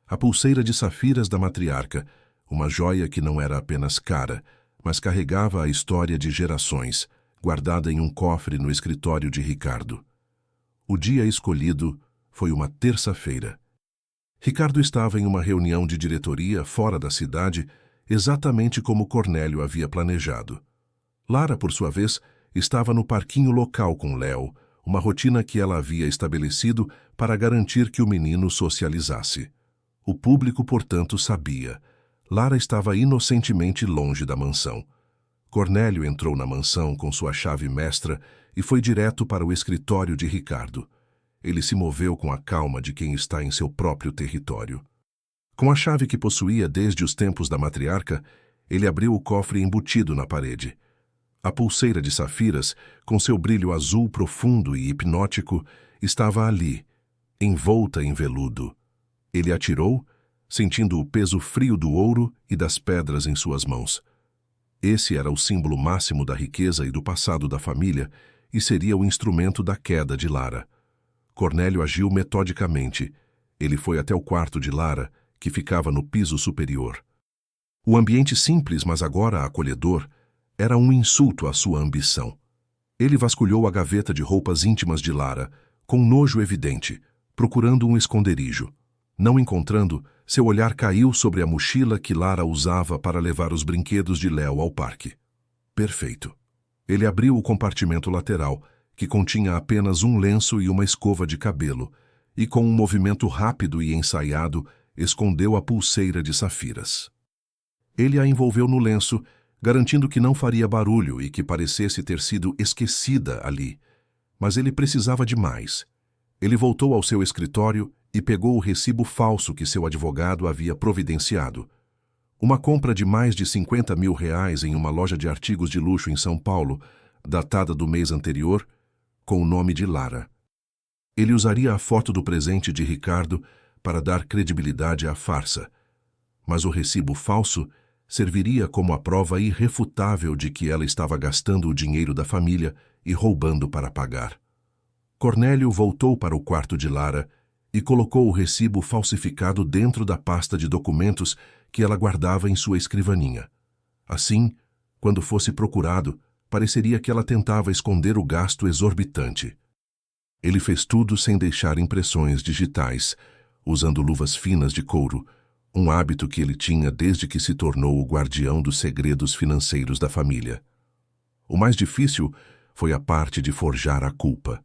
A pulseira de safiras da matriarca, uma joia que não era apenas cara, mas carregava a história de gerações, guardada em um cofre no escritório de Ricardo. O dia escolhido foi uma terça-feira. Ricardo estava em uma reunião de diretoria fora da cidade, exatamente como Cornélio havia planejado. Lara, por sua vez, estava no parquinho local com Léo, uma rotina que ela havia estabelecido para garantir que o menino socializasse. O público, portanto, sabia. Lara estava inocentemente longe da mansão. Cornélio entrou na mansão com sua chave mestra e foi direto para o escritório de Ricardo. Ele se moveu com a calma de quem está em seu próprio território. Com a chave que possuía desde os tempos da matriarca, ele abriu o cofre embutido na parede. A pulseira de safiras, com seu brilho azul profundo e hipnótico, estava ali, envolta em veludo. Ele atirou, sentindo o peso frio do ouro e das pedras em suas mãos. Esse era o símbolo máximo da riqueza e do passado da família e seria o instrumento da queda de Lara. Cornélio agiu metodicamente. Ele foi até o quarto de Lara, que ficava no piso superior. O ambiente simples, mas agora acolhedor, era um insulto à sua ambição. Ele vasculhou a gaveta de roupas íntimas de Lara, com nojo evidente, procurando um esconderijo. Não encontrando, seu olhar caiu sobre a mochila que Lara usava para levar os brinquedos de Léo ao parque. Perfeito. Ele abriu o compartimento lateral, que continha apenas um lenço e uma escova de cabelo, e com um movimento rápido e ensaiado, escondeu a pulseira de safiras. Ele a envolveu no lenço, garantindo que não faria barulho e que parecesse ter sido esquecida ali. Mas ele precisava de mais. Ele voltou ao seu escritório e pegou o recibo falso que seu advogado havia providenciado. Uma compra de mais de R$50 mil em uma loja de artigos de luxo em São Paulo, datada do mês anterior, com o nome de Lara. Ele usaria a foto do presente de Ricardo para dar credibilidade à farsa. Mas o recibo falso serviria como a prova irrefutável de que ela estava gastando o dinheiro da família e roubando para pagar. Cornélio voltou para o quarto de Lara e colocou o recibo falsificado dentro da pasta de documentos que ela guardava em sua escrivaninha. Assim, quando fosse procurado, pareceria que ela tentava esconder o gasto exorbitante. Ele fez tudo sem deixar impressões digitais, usando luvas finas de couro, um hábito que ele tinha desde que se tornou o guardião dos segredos financeiros da família. O mais difícil foi a parte de forjar a culpa.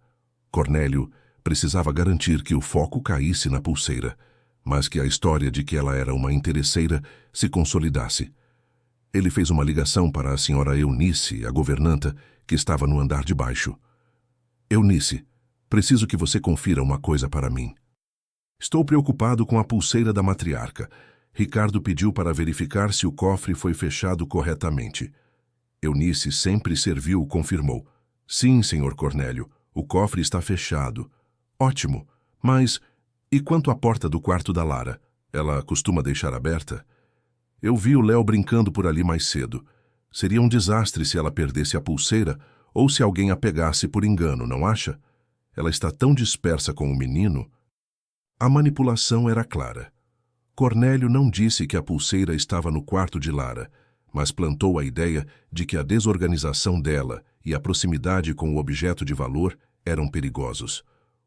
Cornélio precisava garantir que o foco caísse na pulseira, mas que a história de que ela era uma interesseira se consolidasse. Ele fez uma ligação para a senhora Eunice, a governanta, que estava no andar de baixo. Eunice, preciso que você confira uma coisa para mim. Estou preocupado com a pulseira da matriarca. Ricardo pediu para verificar se o cofre foi fechado corretamente. Eunice, sempre servil, confirmou. Sim, senhor Cornélio, o cofre está fechado. Ótimo, mas e quanto à porta do quarto da Lara? Ela costuma deixar aberta? Eu vi o Léo brincando por ali mais cedo. Seria um desastre se ela perdesse a pulseira ou se alguém a pegasse por engano, não acha? Ela está tão dispersa com o menino. A manipulação era clara. Cornélio não disse que a pulseira estava no quarto de Lara, mas plantou a ideia de que a desorganização dela e a proximidade com o objeto de valor eram perigosos.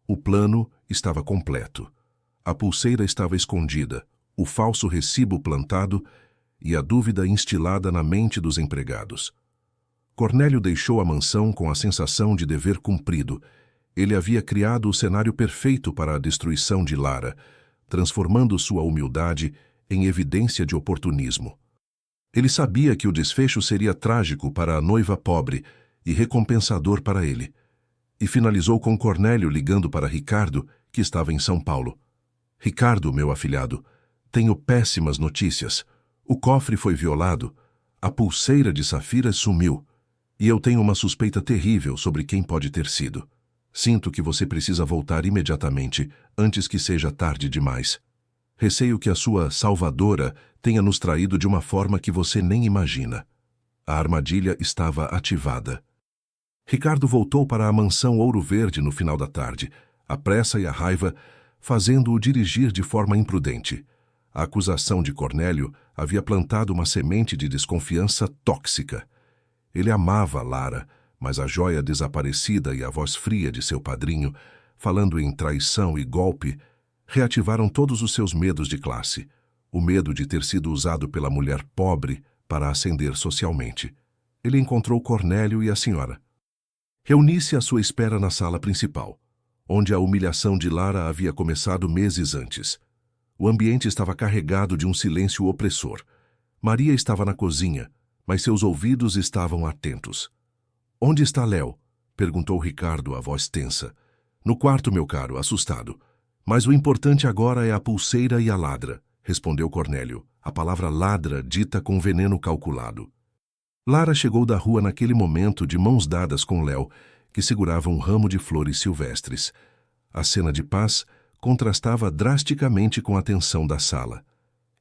O plano estava completo. A pulseira estava escondida, o falso recibo plantado e a dúvida instilada na mente dos empregados. Cornélio deixou a mansão com a sensação de dever cumprido. Ele havia criado o cenário perfeito para a destruição de Lara, transformando sua humildade em evidência de oportunismo. Ele sabia que o desfecho seria trágico para a noiva pobre e recompensador para ele. E finalizou com Cornélio ligando para Ricardo, que estava em São Paulo. Ricardo, meu afilhado, tenho péssimas notícias. O cofre foi violado, a pulseira de safiras sumiu, e eu tenho uma suspeita terrível sobre quem pode ter sido. Sinto que você precisa voltar imediatamente, antes que seja tarde demais. Receio que a sua salvadora tenha nos traído de uma forma que você nem imagina. A armadilha estava ativada. Ricardo voltou para a mansão Ouro Verde no final da tarde, a pressa e a raiva fazendo-o dirigir de forma imprudente. A acusação de Cornélio havia plantado uma semente de desconfiança tóxica. Ele amava Lara, mas a joia desaparecida e a voz fria de seu padrinho, falando em traição e golpe, reativaram todos os seus medos de classe, o medo de ter sido usado pela mulher pobre para ascender socialmente. Ele encontrou Cornélio e a senhora. Reuni-se à sua espera na sala principal, onde a humilhação de Lara havia começado meses antes. O ambiente estava carregado de um silêncio opressor. Maria estava na cozinha, mas seus ouvidos estavam atentos. Onde está Léo? Perguntou Ricardo, a voz tensa. No quarto, meu caro, assustado. Mas o importante agora é a pulseira e a ladra, respondeu Cornélio, a palavra ladra dita com veneno calculado. Lara chegou da rua naquele momento de mãos dadas com Léo, que segurava um ramo de flores silvestres. A cena de paz contrastava drasticamente com a tensão da sala.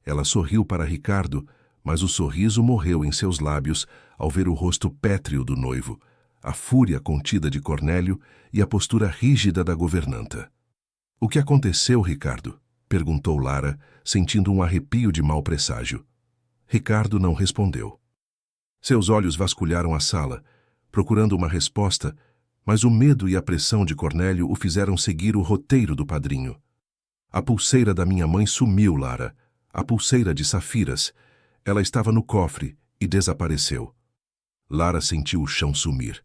Ela sorriu para Ricardo, mas o sorriso morreu em seus lábios ao ver o rosto pétreo do noivo, a fúria contida de Cornélio e a postura rígida da governanta. "O que aconteceu, Ricardo?" perguntou Lara, sentindo um arrepio de mau presságio. Ricardo não respondeu. Seus olhos vasculharam a sala, procurando uma resposta, mas o medo e a pressão de Cornélio o fizeram seguir o roteiro do padrinho. "A pulseira da minha mãe sumiu, Lara. A pulseira de safiras. Ela estava no cofre e desapareceu." Lara sentiu o chão sumir.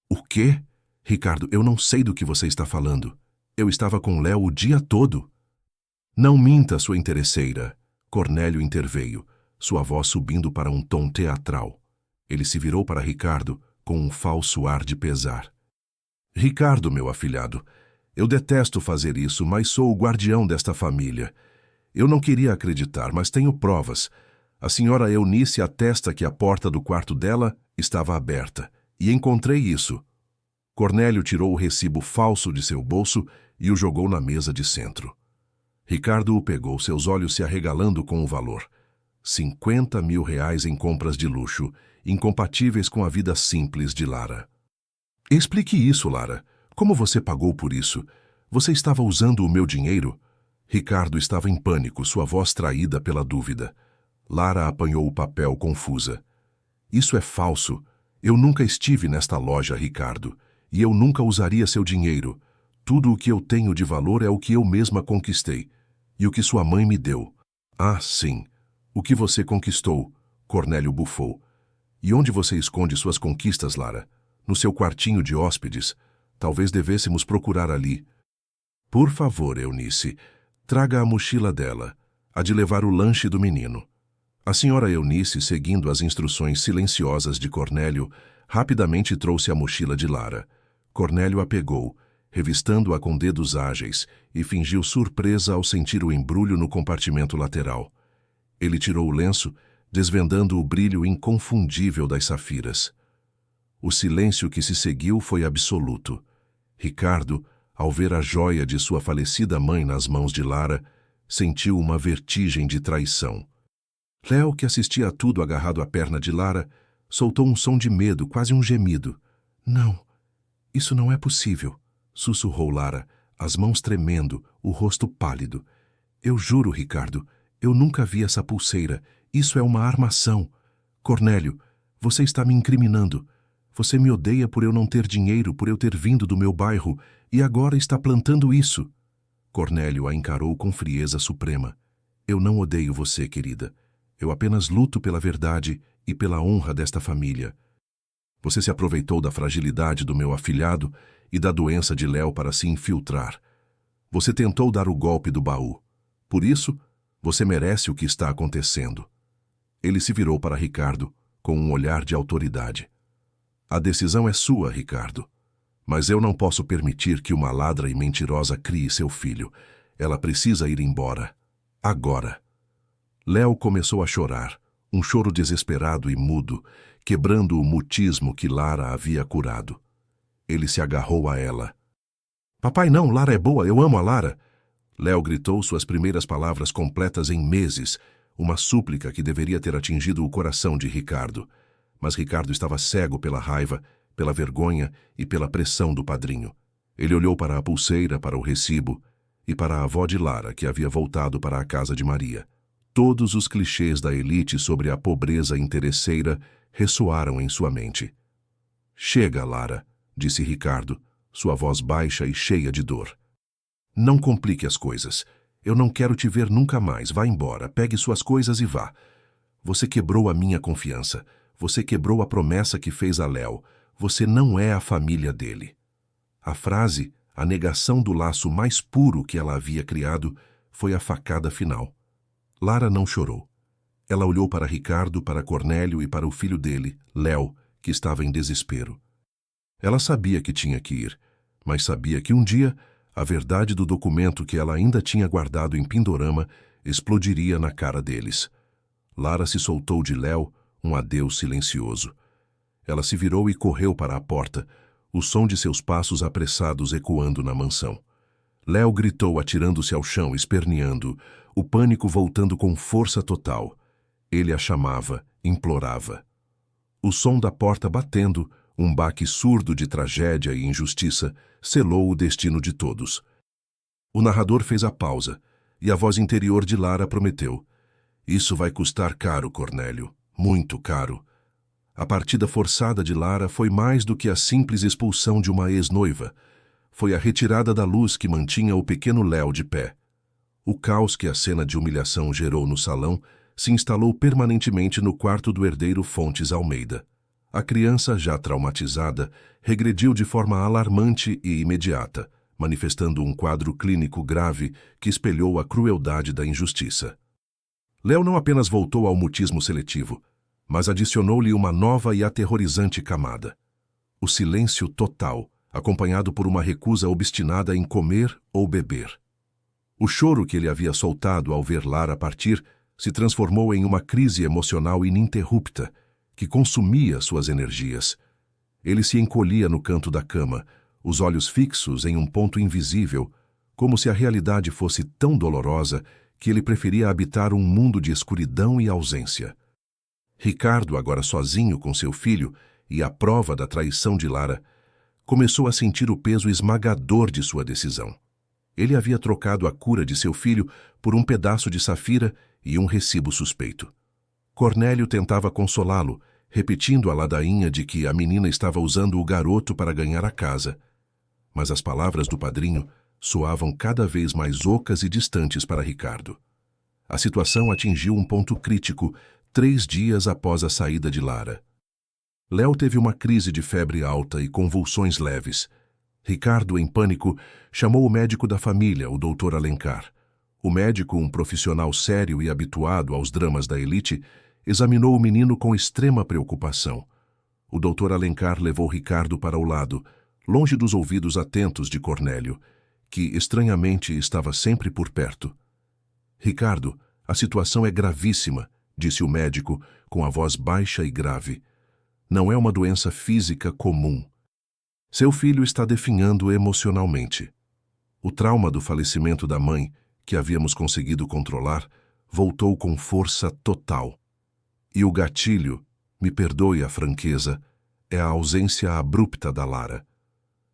"O quê? Ricardo, eu não sei do que você está falando. Eu estava com Léo o dia todo." "Não minta, sua interesseira." Cornélio interveio, sua voz subindo para um tom teatral. Ele se virou para Ricardo com um falso ar de pesar. "Ricardo, meu afilhado, eu detesto fazer isso, mas sou o guardião desta família. Eu não queria acreditar, mas tenho provas. A senhora Eunice atesta que a porta do quarto dela estava aberta, e encontrei isso." Cornélio tirou o recibo falso de seu bolso e o jogou na mesa de centro. Ricardo o pegou, seus olhos se arregalando com o valor. 50.000 reais em compras de luxo, incompatíveis com a vida simples de Lara. "Explique isso, Lara. Como você pagou por isso? Você estava usando o meu dinheiro?" Ricardo estava em pânico, sua voz traída pela dúvida. Lara apanhou o papel confusa. "Isso é falso. Eu nunca estive nesta loja, Ricardo. E eu nunca usaria seu dinheiro. Tudo o que eu tenho de valor é o que eu mesma conquistei. E o que sua mãe me deu." "Ah, sim. O que você conquistou?" Cornélio bufou. "E onde você esconde suas conquistas, Lara? No seu quartinho de hóspedes? Talvez devêssemos procurar ali." "Por favor, Eunice, traga a mochila dela, a de levar o lanche do menino." A senhora Eunice, seguindo as instruções silenciosas de Cornélio, rapidamente trouxe a mochila de Lara. Cornélio a pegou, revistando-a com dedos ágeis, e fingiu surpresa ao sentir o embrulho no compartimento lateral. Ele tirou o lenço, desvendando o brilho inconfundível das safiras. O silêncio que se seguiu foi absoluto. Ricardo, ao ver a joia de sua falecida mãe nas mãos de Lara, sentiu uma vertigem de traição. Léo, que assistia a tudo agarrado à perna de Lara, soltou um som de medo, quase um gemido. "Não, isso não é possível", sussurrou Lara, as mãos tremendo, o rosto pálido. "Eu juro, Ricardo, eu nunca vi essa pulseira. Isso é uma armação. Cornélio, você está me incriminando. Você me odeia por eu não ter dinheiro, por eu ter vindo do meu bairro, e agora está plantando isso." Cornélio a encarou com frieza suprema. "Eu não odeio você, querida. Eu apenas luto pela verdade e pela honra desta família. Você se aproveitou da fragilidade do meu afilhado e da doença de Léo para se infiltrar. Você tentou dar o golpe do baú. Por isso, você merece o que está acontecendo." Ele se virou para Ricardo com um olhar de autoridade. "A decisão é sua, Ricardo. Mas eu não posso permitir que uma ladra e mentirosa crie seu filho. Ela precisa ir embora. Agora." Léo começou a chorar, um choro desesperado e mudo, quebrando o mutismo que Lara havia curado. Ele se agarrou a ela. "Papai, não, Lara é boa, eu amo a Lara." Léo gritou suas primeiras palavras completas em meses, uma súplica que deveria ter atingido o coração de Ricardo. Mas Ricardo estava cego pela raiva, pela vergonha e pela pressão do padrinho. Ele olhou para a pulseira, para o recibo e para a avó de Lara, que havia voltado para a casa de Maria. Todos os clichês da elite sobre a pobreza interesseira ressoaram em sua mente. "Chega, Lara", disse Ricardo, sua voz baixa e cheia de dor. "Não complique as coisas. Eu não quero te ver nunca mais. Vá embora, pegue suas coisas e vá. Você quebrou a minha confiança. Você quebrou a promessa que fez a Léo. Você não é a família dele." A frase, a negação do laço mais puro que ela havia criado, foi a facada final. Lara não chorou. Ela olhou para Ricardo, para Cornélio e para o filho dele, Léo, que estava em desespero. Ela sabia que tinha que ir, mas sabia que um dia a verdade do documento que ela ainda tinha guardado em Pindorama explodiria na cara deles. Lara se soltou de Léo, um adeus silencioso. Ela se virou e correu para a porta, o som de seus passos apressados ecoando na mansão. Léo gritou atirando-se ao chão, esperneando, o pânico voltando com força total. Ele a chamava, implorava. O som da porta batendo, um baque surdo de tragédia e injustiça, selou o destino de todos. O narrador fez a pausa, e a voz interior de Lara prometeu: "Isso vai custar caro, Cornélio, muito caro." A partida forçada de Lara foi mais do que a simples expulsão de uma ex-noiva. Foi a retirada da luz que mantinha o pequeno Léo de pé. O caos que a cena de humilhação gerou no salão se instalou permanentemente no quarto do herdeiro Fontes Almeida. A criança, já traumatizada, regrediu de forma alarmante e imediata, manifestando um quadro clínico grave que espelhou a crueldade da injustiça. Léo não apenas voltou ao mutismo seletivo, mas adicionou-lhe uma nova e aterrorizante camada: o silêncio total, acompanhado por uma recusa obstinada em comer ou beber. O choro que ele havia soltado ao ver Lara partir se transformou em uma crise emocional ininterrupta, que consumia suas energias. Ele se encolhia no canto da cama, os olhos fixos em um ponto invisível, como se a realidade fosse tão dolorosa que ele preferia habitar um mundo de escuridão e ausência. Ricardo, agora sozinho com seu filho e à prova da traição de Lara, começou a sentir o peso esmagador de sua decisão. Ele havia trocado a cura de seu filho por um pedaço de safira e um recibo suspeito. Cornélio tentava consolá-lo, repetindo a ladainha de que a menina estava usando o garoto para ganhar a casa. Mas as palavras do padrinho soavam cada vez mais ocas e distantes para Ricardo. A situação atingiu um ponto crítico 3 dias após a saída de Lara. Léo teve uma crise de febre alta e convulsões leves. Ricardo, em pânico, chamou o médico da família, o Dr. Alencar. O médico, um profissional sério e habituado aos dramas da elite, examinou o menino com extrema preocupação. O Dr. Alencar levou Ricardo para o lado, longe dos ouvidos atentos de Cornélio, que, estranhamente, estava sempre por perto. "Ricardo, a situação é gravíssima", disse o médico, com a voz baixa e grave. "Não é uma doença física comum. Seu filho está definhando emocionalmente. O trauma do falecimento da mãe, que havíamos conseguido controlar, voltou com força total. E o gatilho, me perdoe a franqueza, é a ausência abrupta da Lara.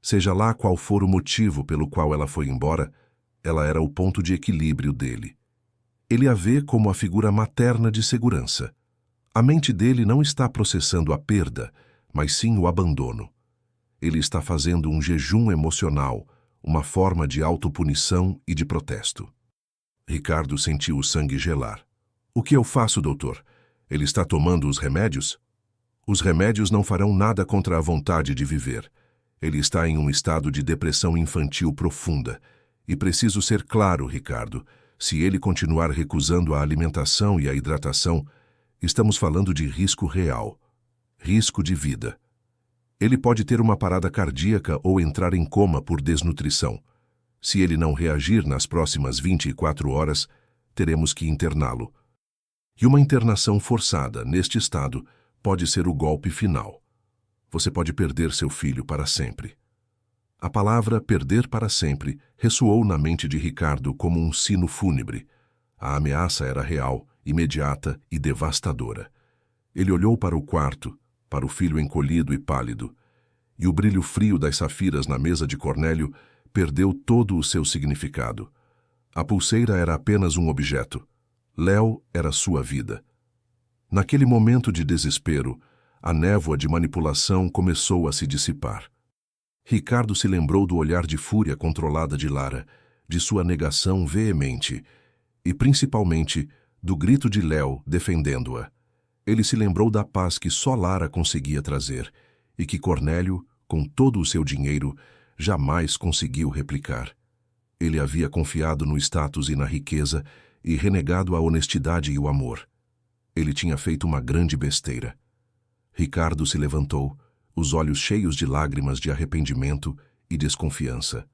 Seja lá qual for o motivo pelo qual ela foi embora, ela era o ponto de equilíbrio dele. Ele a vê como a figura materna de segurança. A mente dele não está processando a perda, mas sim o abandono. Ele está fazendo um jejum emocional, uma forma de autopunição e de protesto." Ricardo sentiu o sangue gelar. "O que eu faço, doutor? Ele está tomando os remédios?" "Os remédios não farão nada contra a vontade de viver. Ele está em um estado de depressão infantil profunda. E preciso ser claro, Ricardo, se ele continuar recusando a alimentação e a hidratação, estamos falando de risco real. Risco de vida. Ele pode ter uma parada cardíaca ou entrar em coma por desnutrição. Se ele não reagir nas próximas 24 horas, teremos que interná-lo. E uma internação forçada, neste estado, pode ser o golpe final. Você pode perder seu filho para sempre." A palavra "perder para sempre" ressoou na mente de Ricardo como um sino fúnebre. A ameaça era real, imediata e devastadora. Ele olhou para o quarto, para o filho encolhido e pálido, e o brilho frio das safiras na mesa de Cornélio perdeu todo o seu significado. A pulseira era apenas um objeto. Léo era sua vida. Naquele momento de desespero, a névoa de manipulação começou a se dissipar. Ricardo se lembrou do olhar de fúria controlada de Lara, de sua negação veemente e, principalmente, do grito de Léo defendendo-a. Ele se lembrou da paz que só Lara conseguia trazer e que Cornélio, com todo o seu dinheiro, jamais conseguiu replicar. Ele havia confiado no status e na riqueza e renegado a honestidade e o amor. Ele tinha feito uma grande besteira. Ricardo se levantou, os olhos cheios de lágrimas de arrependimento e desconfiança.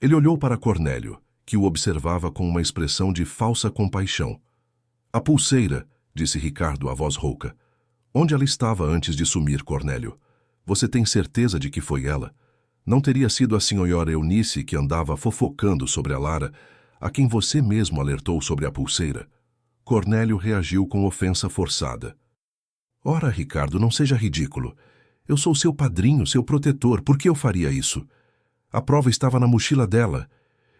Ele olhou para Cornélio, que o observava com uma expressão de falsa compaixão. "A pulseira", disse Ricardo à voz rouca. Onde ela estava antes de sumir, Cornélio? Você tem certeza de que foi ela? Não teria sido a senhora Eunice que andava fofocando sobre a Lara, a quem você mesmo alertou sobre a pulseira? Cornélio reagiu com ofensa forçada. Ora, Ricardo, não seja ridículo. Eu sou seu padrinho, seu protetor. Por que eu faria isso? A prova estava na mochila dela.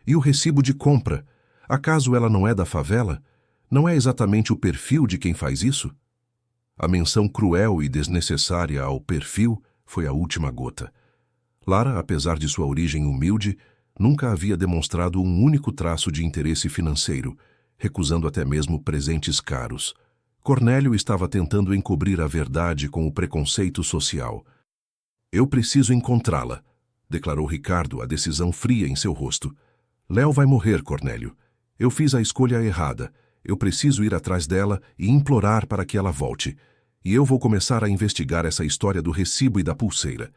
E o recibo de compra? Acaso ela não é da favela? Não é exatamente o perfil de quem faz isso? A menção cruel e desnecessária ao perfil foi a última gota. Lara, apesar de sua origem humilde, nunca havia demonstrado um único traço de interesse financeiro, recusando até mesmo presentes caros. Cornélio estava tentando encobrir a verdade com o preconceito social. Eu preciso encontrá-la, declarou Ricardo, a decisão fria em seu rosto. Léo vai morrer, Cornélio. Eu fiz a escolha errada. Eu preciso ir atrás dela e implorar para que ela volte. E eu vou começar a investigar essa história do recibo e da pulseira.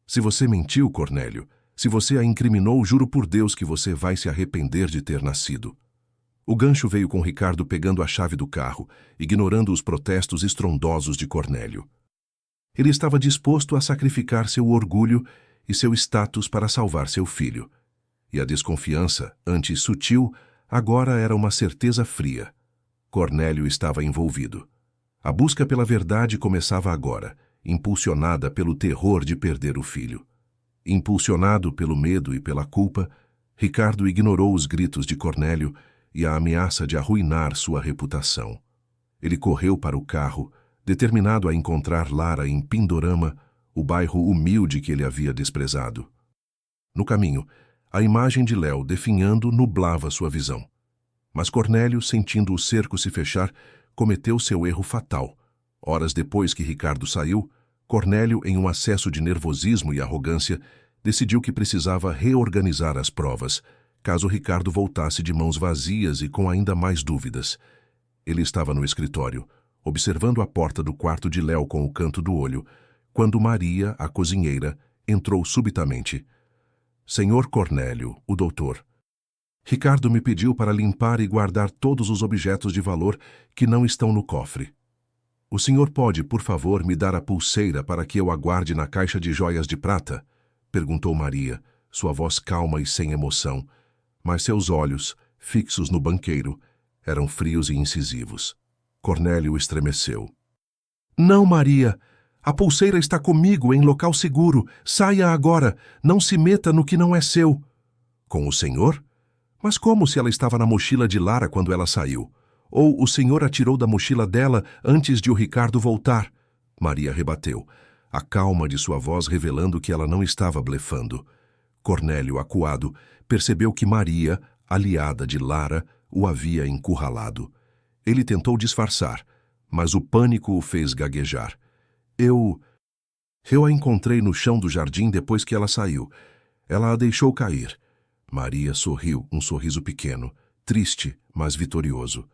Se você mentiu, Cornélio, se você a incriminou, juro por Deus que você vai se arrepender de ter nascido. O gancho veio com Ricardo pegando a chave do carro, ignorando os protestos estrondosos de Cornélio. Ele estava disposto a sacrificar seu orgulho e seu status para salvar seu filho. E a desconfiança, antes sutil, agora era uma certeza fria. Cornélio estava envolvido. A busca pela verdade começava agora, impulsionada pelo terror de perder o filho. Impulsionado pelo medo e pela culpa, Ricardo ignorou os gritos de Cornélio e a ameaça de arruinar sua reputação. Ele correu para o carro, determinado a encontrar Lara em Pindorama, o bairro humilde que ele havia desprezado. No caminho, a imagem de Léo definhando nublava sua visão. Mas Cornélio, sentindo o cerco se fechar, cometeu seu erro fatal. Horas depois que Ricardo saiu, Cornélio, em um acesso de nervosismo e arrogância, decidiu que precisava reorganizar as provas, caso Ricardo voltasse de mãos vazias e com ainda mais dúvidas. Ele estava no escritório, observando a porta do quarto de Léo com o canto do olho, quando Maria, a cozinheira, entrou subitamente. Senhor Cornélio, o doutor. Ricardo me pediu para limpar e guardar todos os objetos de valor que não estão no cofre. O senhor pode, por favor, me dar a pulseira para que eu a guarde na caixa de joias de prata? Perguntou Maria, sua voz calma e sem emoção, mas seus olhos, fixos no banqueiro, eram frios e incisivos. Cornélio estremeceu. Não, Maria! A pulseira está comigo em local seguro. Saia agora! Não se meta no que não é seu. Com o senhor? Mas como se ela estava na mochila de Lara quando ela saiu? Ou o senhor a tirou da mochila dela antes de o Ricardo voltar? Maria rebateu, a calma de sua voz revelando que ela não estava blefando. Cornélio, acuado, percebeu que Maria, aliada de Lara, o havia encurralado. Ele tentou disfarçar, mas o pânico o fez gaguejar. Eu a encontrei no chão do jardim depois que ela saiu. Ela a deixou cair. Maria sorriu, um sorriso pequeno, triste, mas vitorioso.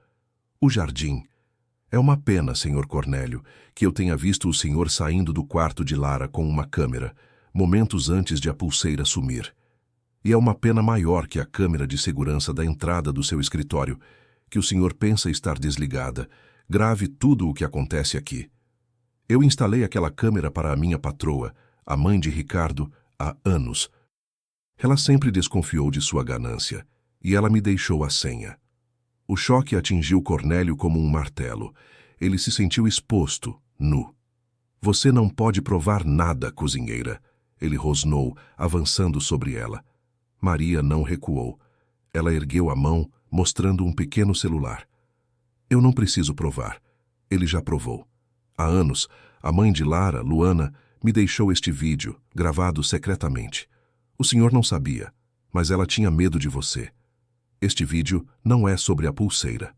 O jardim. É uma pena, senhor Cornélio, que eu tenha visto o senhor saindo do quarto de Lara com uma câmera, momentos antes de a pulseira sumir. E é uma pena maior que a câmera de segurança da entrada do seu escritório, que o senhor pensa estar desligada. Grave tudo o que acontece aqui. Eu instalei aquela câmera para a minha patroa, a mãe de Ricardo, há anos. Ela sempre desconfiou de sua ganância, e ela me deixou a senha. O choque atingiu Cornélio como um martelo. Ele se sentiu exposto, nu. Você não pode provar nada, cozinheira. Ele rosnou, avançando sobre ela. Maria não recuou. Ela ergueu a mão, mostrando um pequeno celular. Eu não preciso provar. Ele já provou. Há anos, a mãe de Lara, Luana, me deixou este vídeo, gravado secretamente. O senhor não sabia, mas ela tinha medo de você. Este vídeo não é sobre a pulseira.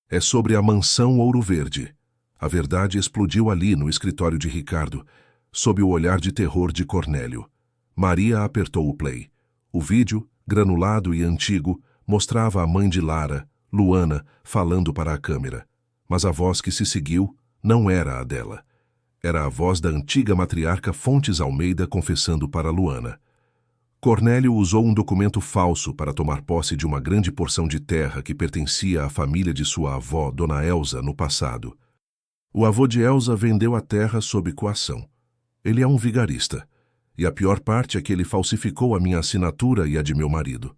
É sobre a mansão Ouro Verde. A verdade explodiu ali no escritório de Ricardo, sob o olhar de terror de Cornélio. Maria apertou o play. O vídeo, granulado e antigo, mostrava a mãe de Lara, Luana, falando para a câmera. Mas a voz que se seguiu não era a dela. Era a voz da antiga matriarca Fontes Almeida confessando para Luana. Cornélio usou um documento falso para tomar posse de uma grande porção de terra que pertencia à família de sua avó, Dona Elsa, no passado. O avô de Elsa vendeu a terra sob coação. Ele é um vigarista. E a pior parte é que ele falsificou a minha assinatura e a de meu marido.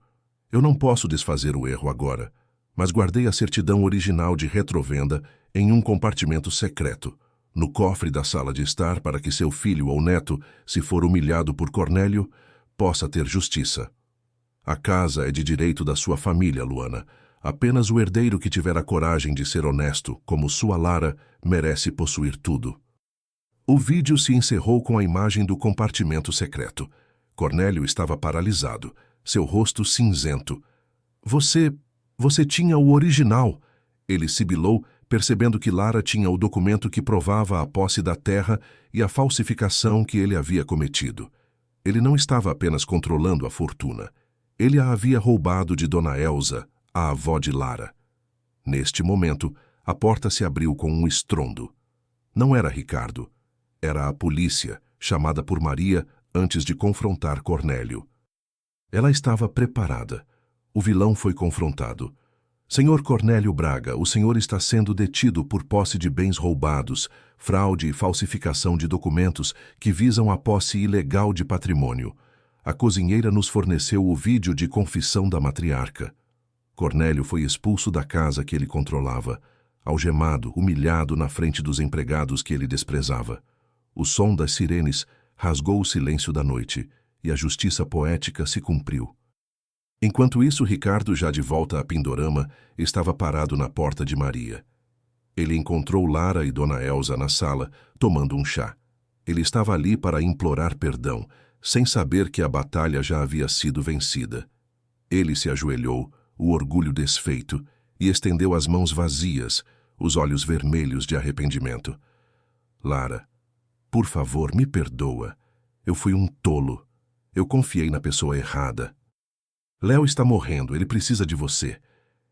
Eu não posso desfazer o erro agora, mas guardei a certidão original de retrovenda em um compartimento secreto, no cofre da sala de estar, para que seu filho ou neto, se for humilhado por Cornélio, possa ter justiça. A casa é de direito da sua família, Luana. Apenas o herdeiro que tiver a coragem de ser honesto, como sua Lara, merece possuir tudo. O vídeo se encerrou com a imagem do compartimento secreto. Cornélio estava paralisado, seu rosto cinzento. Você tinha o original, ele sibilou, percebendo que Lara tinha o documento que provava a posse da terra e a falsificação que ele havia cometido. Ele não estava apenas controlando a fortuna. Ele a havia roubado de Dona Elsa, a avó de Lara. Neste momento, a porta se abriu com um estrondo. Não era Ricardo. Era a polícia, chamada por Maria antes de confrontar Cornélio. Ela estava preparada. O vilão foi confrontado. Senhor Cornélio Braga, o senhor está sendo detido por posse de bens roubados, fraude e falsificação de documentos que visam a posse ilegal de patrimônio. A cozinheira nos forneceu o vídeo de confissão da matriarca. Cornélio foi expulso da casa que ele controlava, algemado, humilhado na frente dos empregados que ele desprezava. O som das sirenes rasgou o silêncio da noite e a justiça poética se cumpriu. Enquanto isso, Ricardo, já de volta a Pindorama, estava parado na porta de Maria. Ele encontrou Lara e Dona Elsa na sala, tomando um chá. Ele estava ali para implorar perdão, sem saber que a batalha já havia sido vencida. Ele se ajoelhou, o orgulho desfeito, e estendeu as mãos vazias, os olhos vermelhos de arrependimento. Lara, por favor, me perdoa. Eu fui um tolo. Eu confiei na pessoa errada. Léo está morrendo, ele precisa de você.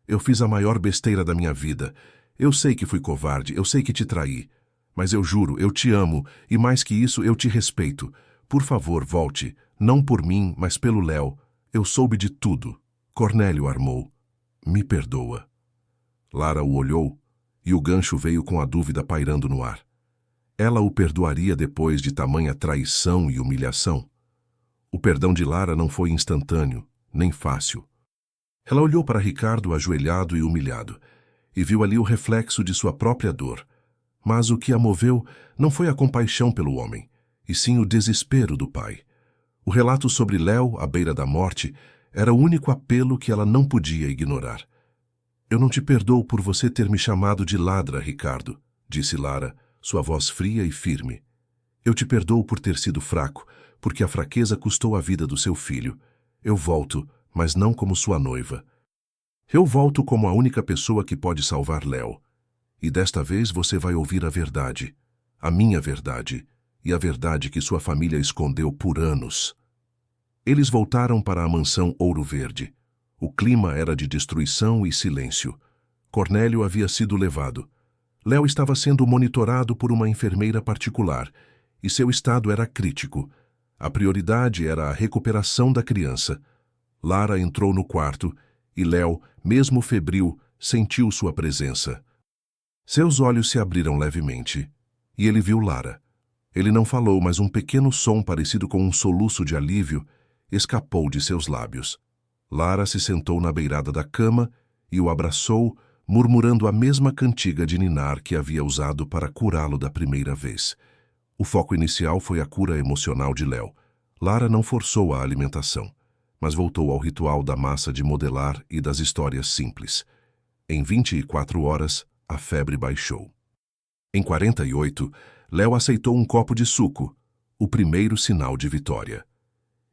Eu fiz a maior besteira da minha vida. Eu sei que fui covarde, eu sei que te traí. Mas eu juro, eu te amo, e mais que isso, eu te respeito. Por favor, volte. Não por mim, mas pelo Léo. Eu soube de tudo. Cornélio armou. Me perdoa. Lara o olhou, e o gancho veio com a dúvida pairando no ar. Ela o perdoaria depois de tamanha traição e humilhação? O perdão de Lara não foi instantâneo, nem fácil. Ela olhou para Ricardo ajoelhado e humilhado, e viu ali o reflexo de sua própria dor. Mas o que a moveu não foi a compaixão pelo homem, e sim o desespero do pai. O relato sobre Léo, à beira da morte, era o único apelo que ela não podia ignorar. Eu não te perdoo por você ter me chamado de ladra, Ricardo, disse Lara, sua voz fria e firme. Eu te perdoo por ter sido fraco, porque a fraqueza custou a vida do seu filho. Eu volto, mas não como sua noiva. Eu volto como a única pessoa que pode salvar Léo. E desta vez você vai ouvir a verdade, a minha verdade, e a verdade que sua família escondeu por anos. Eles voltaram para a mansão Ouro Verde. O clima era de destruição e silêncio. Cornélio havia sido levado. Léo estava sendo monitorado por uma enfermeira particular, e seu estado era crítico. A prioridade era a recuperação da criança. Lara entrou no quarto, e Léo, mesmo febril, sentiu sua presença. Seus olhos se abriram levemente, e ele viu Lara. Ele não falou, mas um pequeno som parecido com um soluço de alívio escapou de seus lábios. Lara se sentou na beirada da cama e o abraçou, murmurando a mesma cantiga de ninar que havia usado para curá-lo da primeira vez. O foco inicial foi a cura emocional de Léo. Lara não forçou a alimentação, mas voltou ao ritual da massa de modelar e das histórias simples. Em 24 horas, a febre baixou. Em 48, Léo aceitou um copo de suco, o primeiro sinal de vitória.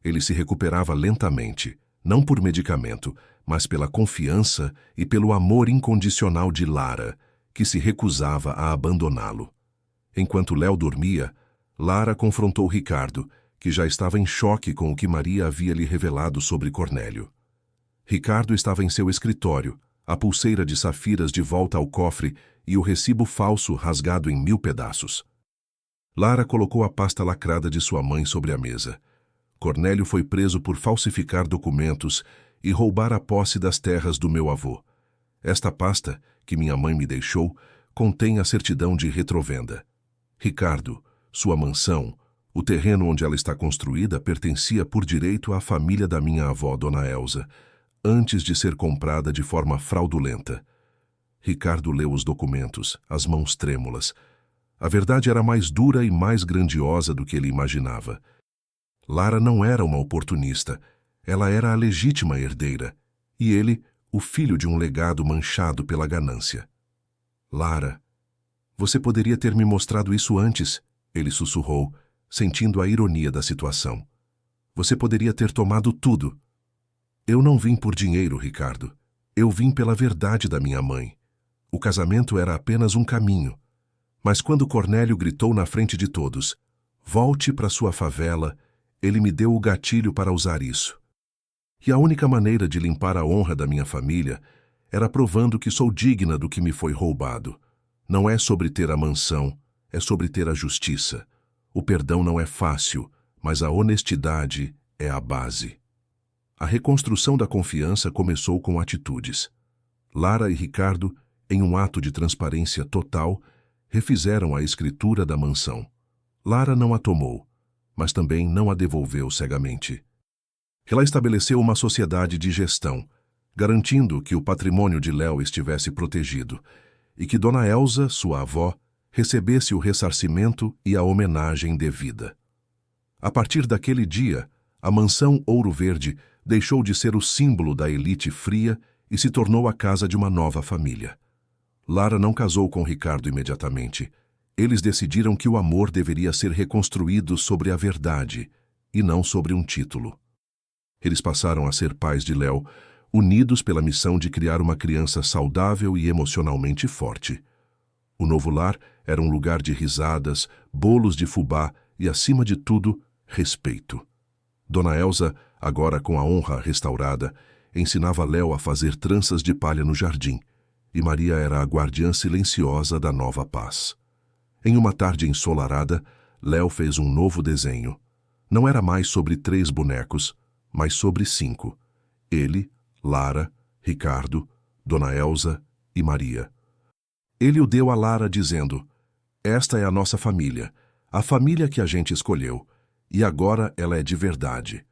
Ele se recuperava lentamente, não por medicamento, mas pela confiança e pelo amor incondicional de Lara, que se recusava a abandoná-lo. Enquanto Léo dormia, Lara confrontou Ricardo, que já estava em choque com o que Maria havia lhe revelado sobre Cornélio. Ricardo estava em seu escritório, a pulseira de safiras de volta ao cofre e o recibo falso rasgado em 1000 pedaços. Lara colocou a pasta lacrada de sua mãe sobre a mesa. Cornélio foi preso por falsificar documentos e roubar a posse das terras do meu avô. Esta pasta, que minha mãe me deixou, contém a certidão de retrovenda. Ricardo, sua mansão, o terreno onde ela está construída, pertencia por direito à família da minha avó, Dona Elza, antes de ser comprada de forma fraudulenta. Ricardo leu os documentos, as mãos trêmulas. A verdade era mais dura e mais grandiosa do que ele imaginava. Lara não era uma oportunista, ela era a legítima herdeira, e ele, o filho de um legado manchado pela ganância. Lara, você poderia ter me mostrado isso antes, ele sussurrou, sentindo a ironia da situação. Você poderia ter tomado tudo. Eu não vim por dinheiro, Ricardo. Eu vim pela verdade da minha mãe. O casamento era apenas um caminho. Mas quando Cornélio gritou na frente de todos, volte para sua favela, ele me deu o gatilho para usar isso. E a única maneira de limpar a honra da minha família era provando que sou digna do que me foi roubado. Não é sobre ter a mansão, é sobre ter a justiça. O perdão não é fácil, mas a honestidade é a base. A reconstrução da confiança começou com atitudes. Lara e Ricardo, em um ato de transparência total, refizeram a escritura da mansão. Lara não a tomou, mas também não a devolveu cegamente. Ela estabeleceu uma sociedade de gestão, garantindo que o patrimônio de Léo estivesse protegido e que Dona Elza, sua avó, recebesse o ressarcimento e a homenagem devida. A partir daquele dia, a mansão Ouro Verde deixou de ser o símbolo da elite fria e se tornou a casa de uma nova família. Lara não casou com Ricardo imediatamente. Eles decidiram que o amor deveria ser reconstruído sobre a verdade e não sobre um título. Eles passaram a ser pais de Léo, unidos pela missão de criar uma criança saudável e emocionalmente forte. O novo lar era um lugar de risadas, bolos de fubá e, acima de tudo, respeito. Dona Elza, agora com a honra restaurada, ensinava Léo a fazer tranças de palha no jardim, e Maria era a guardiã silenciosa da nova paz. Em uma tarde ensolarada, Léo fez um novo desenho. Não era mais sobre 3 bonecos, mas sobre 5. Ele, Lara, Ricardo, Dona Elza e Maria. Ele o deu a Lara dizendo, esta é a nossa família, a família que a gente escolheu, e agora ela é de verdade.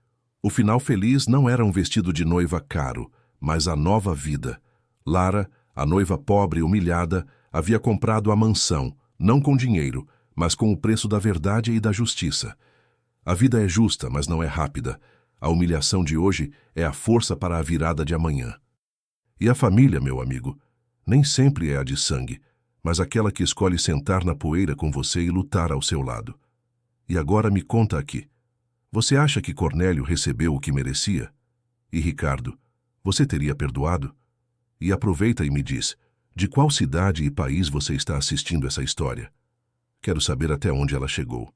O final feliz não era um vestido de noiva caro, mas a nova vida. Lara, a noiva pobre e humilhada, havia comprado a mansão, não com dinheiro, mas com o preço da verdade e da justiça. A vida é justa, mas não é rápida. A humilhação de hoje é a força para a virada de amanhã. E a família, meu amigo, nem sempre é a de sangue, mas aquela que escolhe sentar na poeira com você e lutar ao seu lado. E agora me conta aqui. Você acha que Cornélio recebeu o que merecia? E Ricardo, você teria perdoado? E aproveita e me diz, de qual cidade e país você está assistindo essa história? Quero saber até onde ela chegou.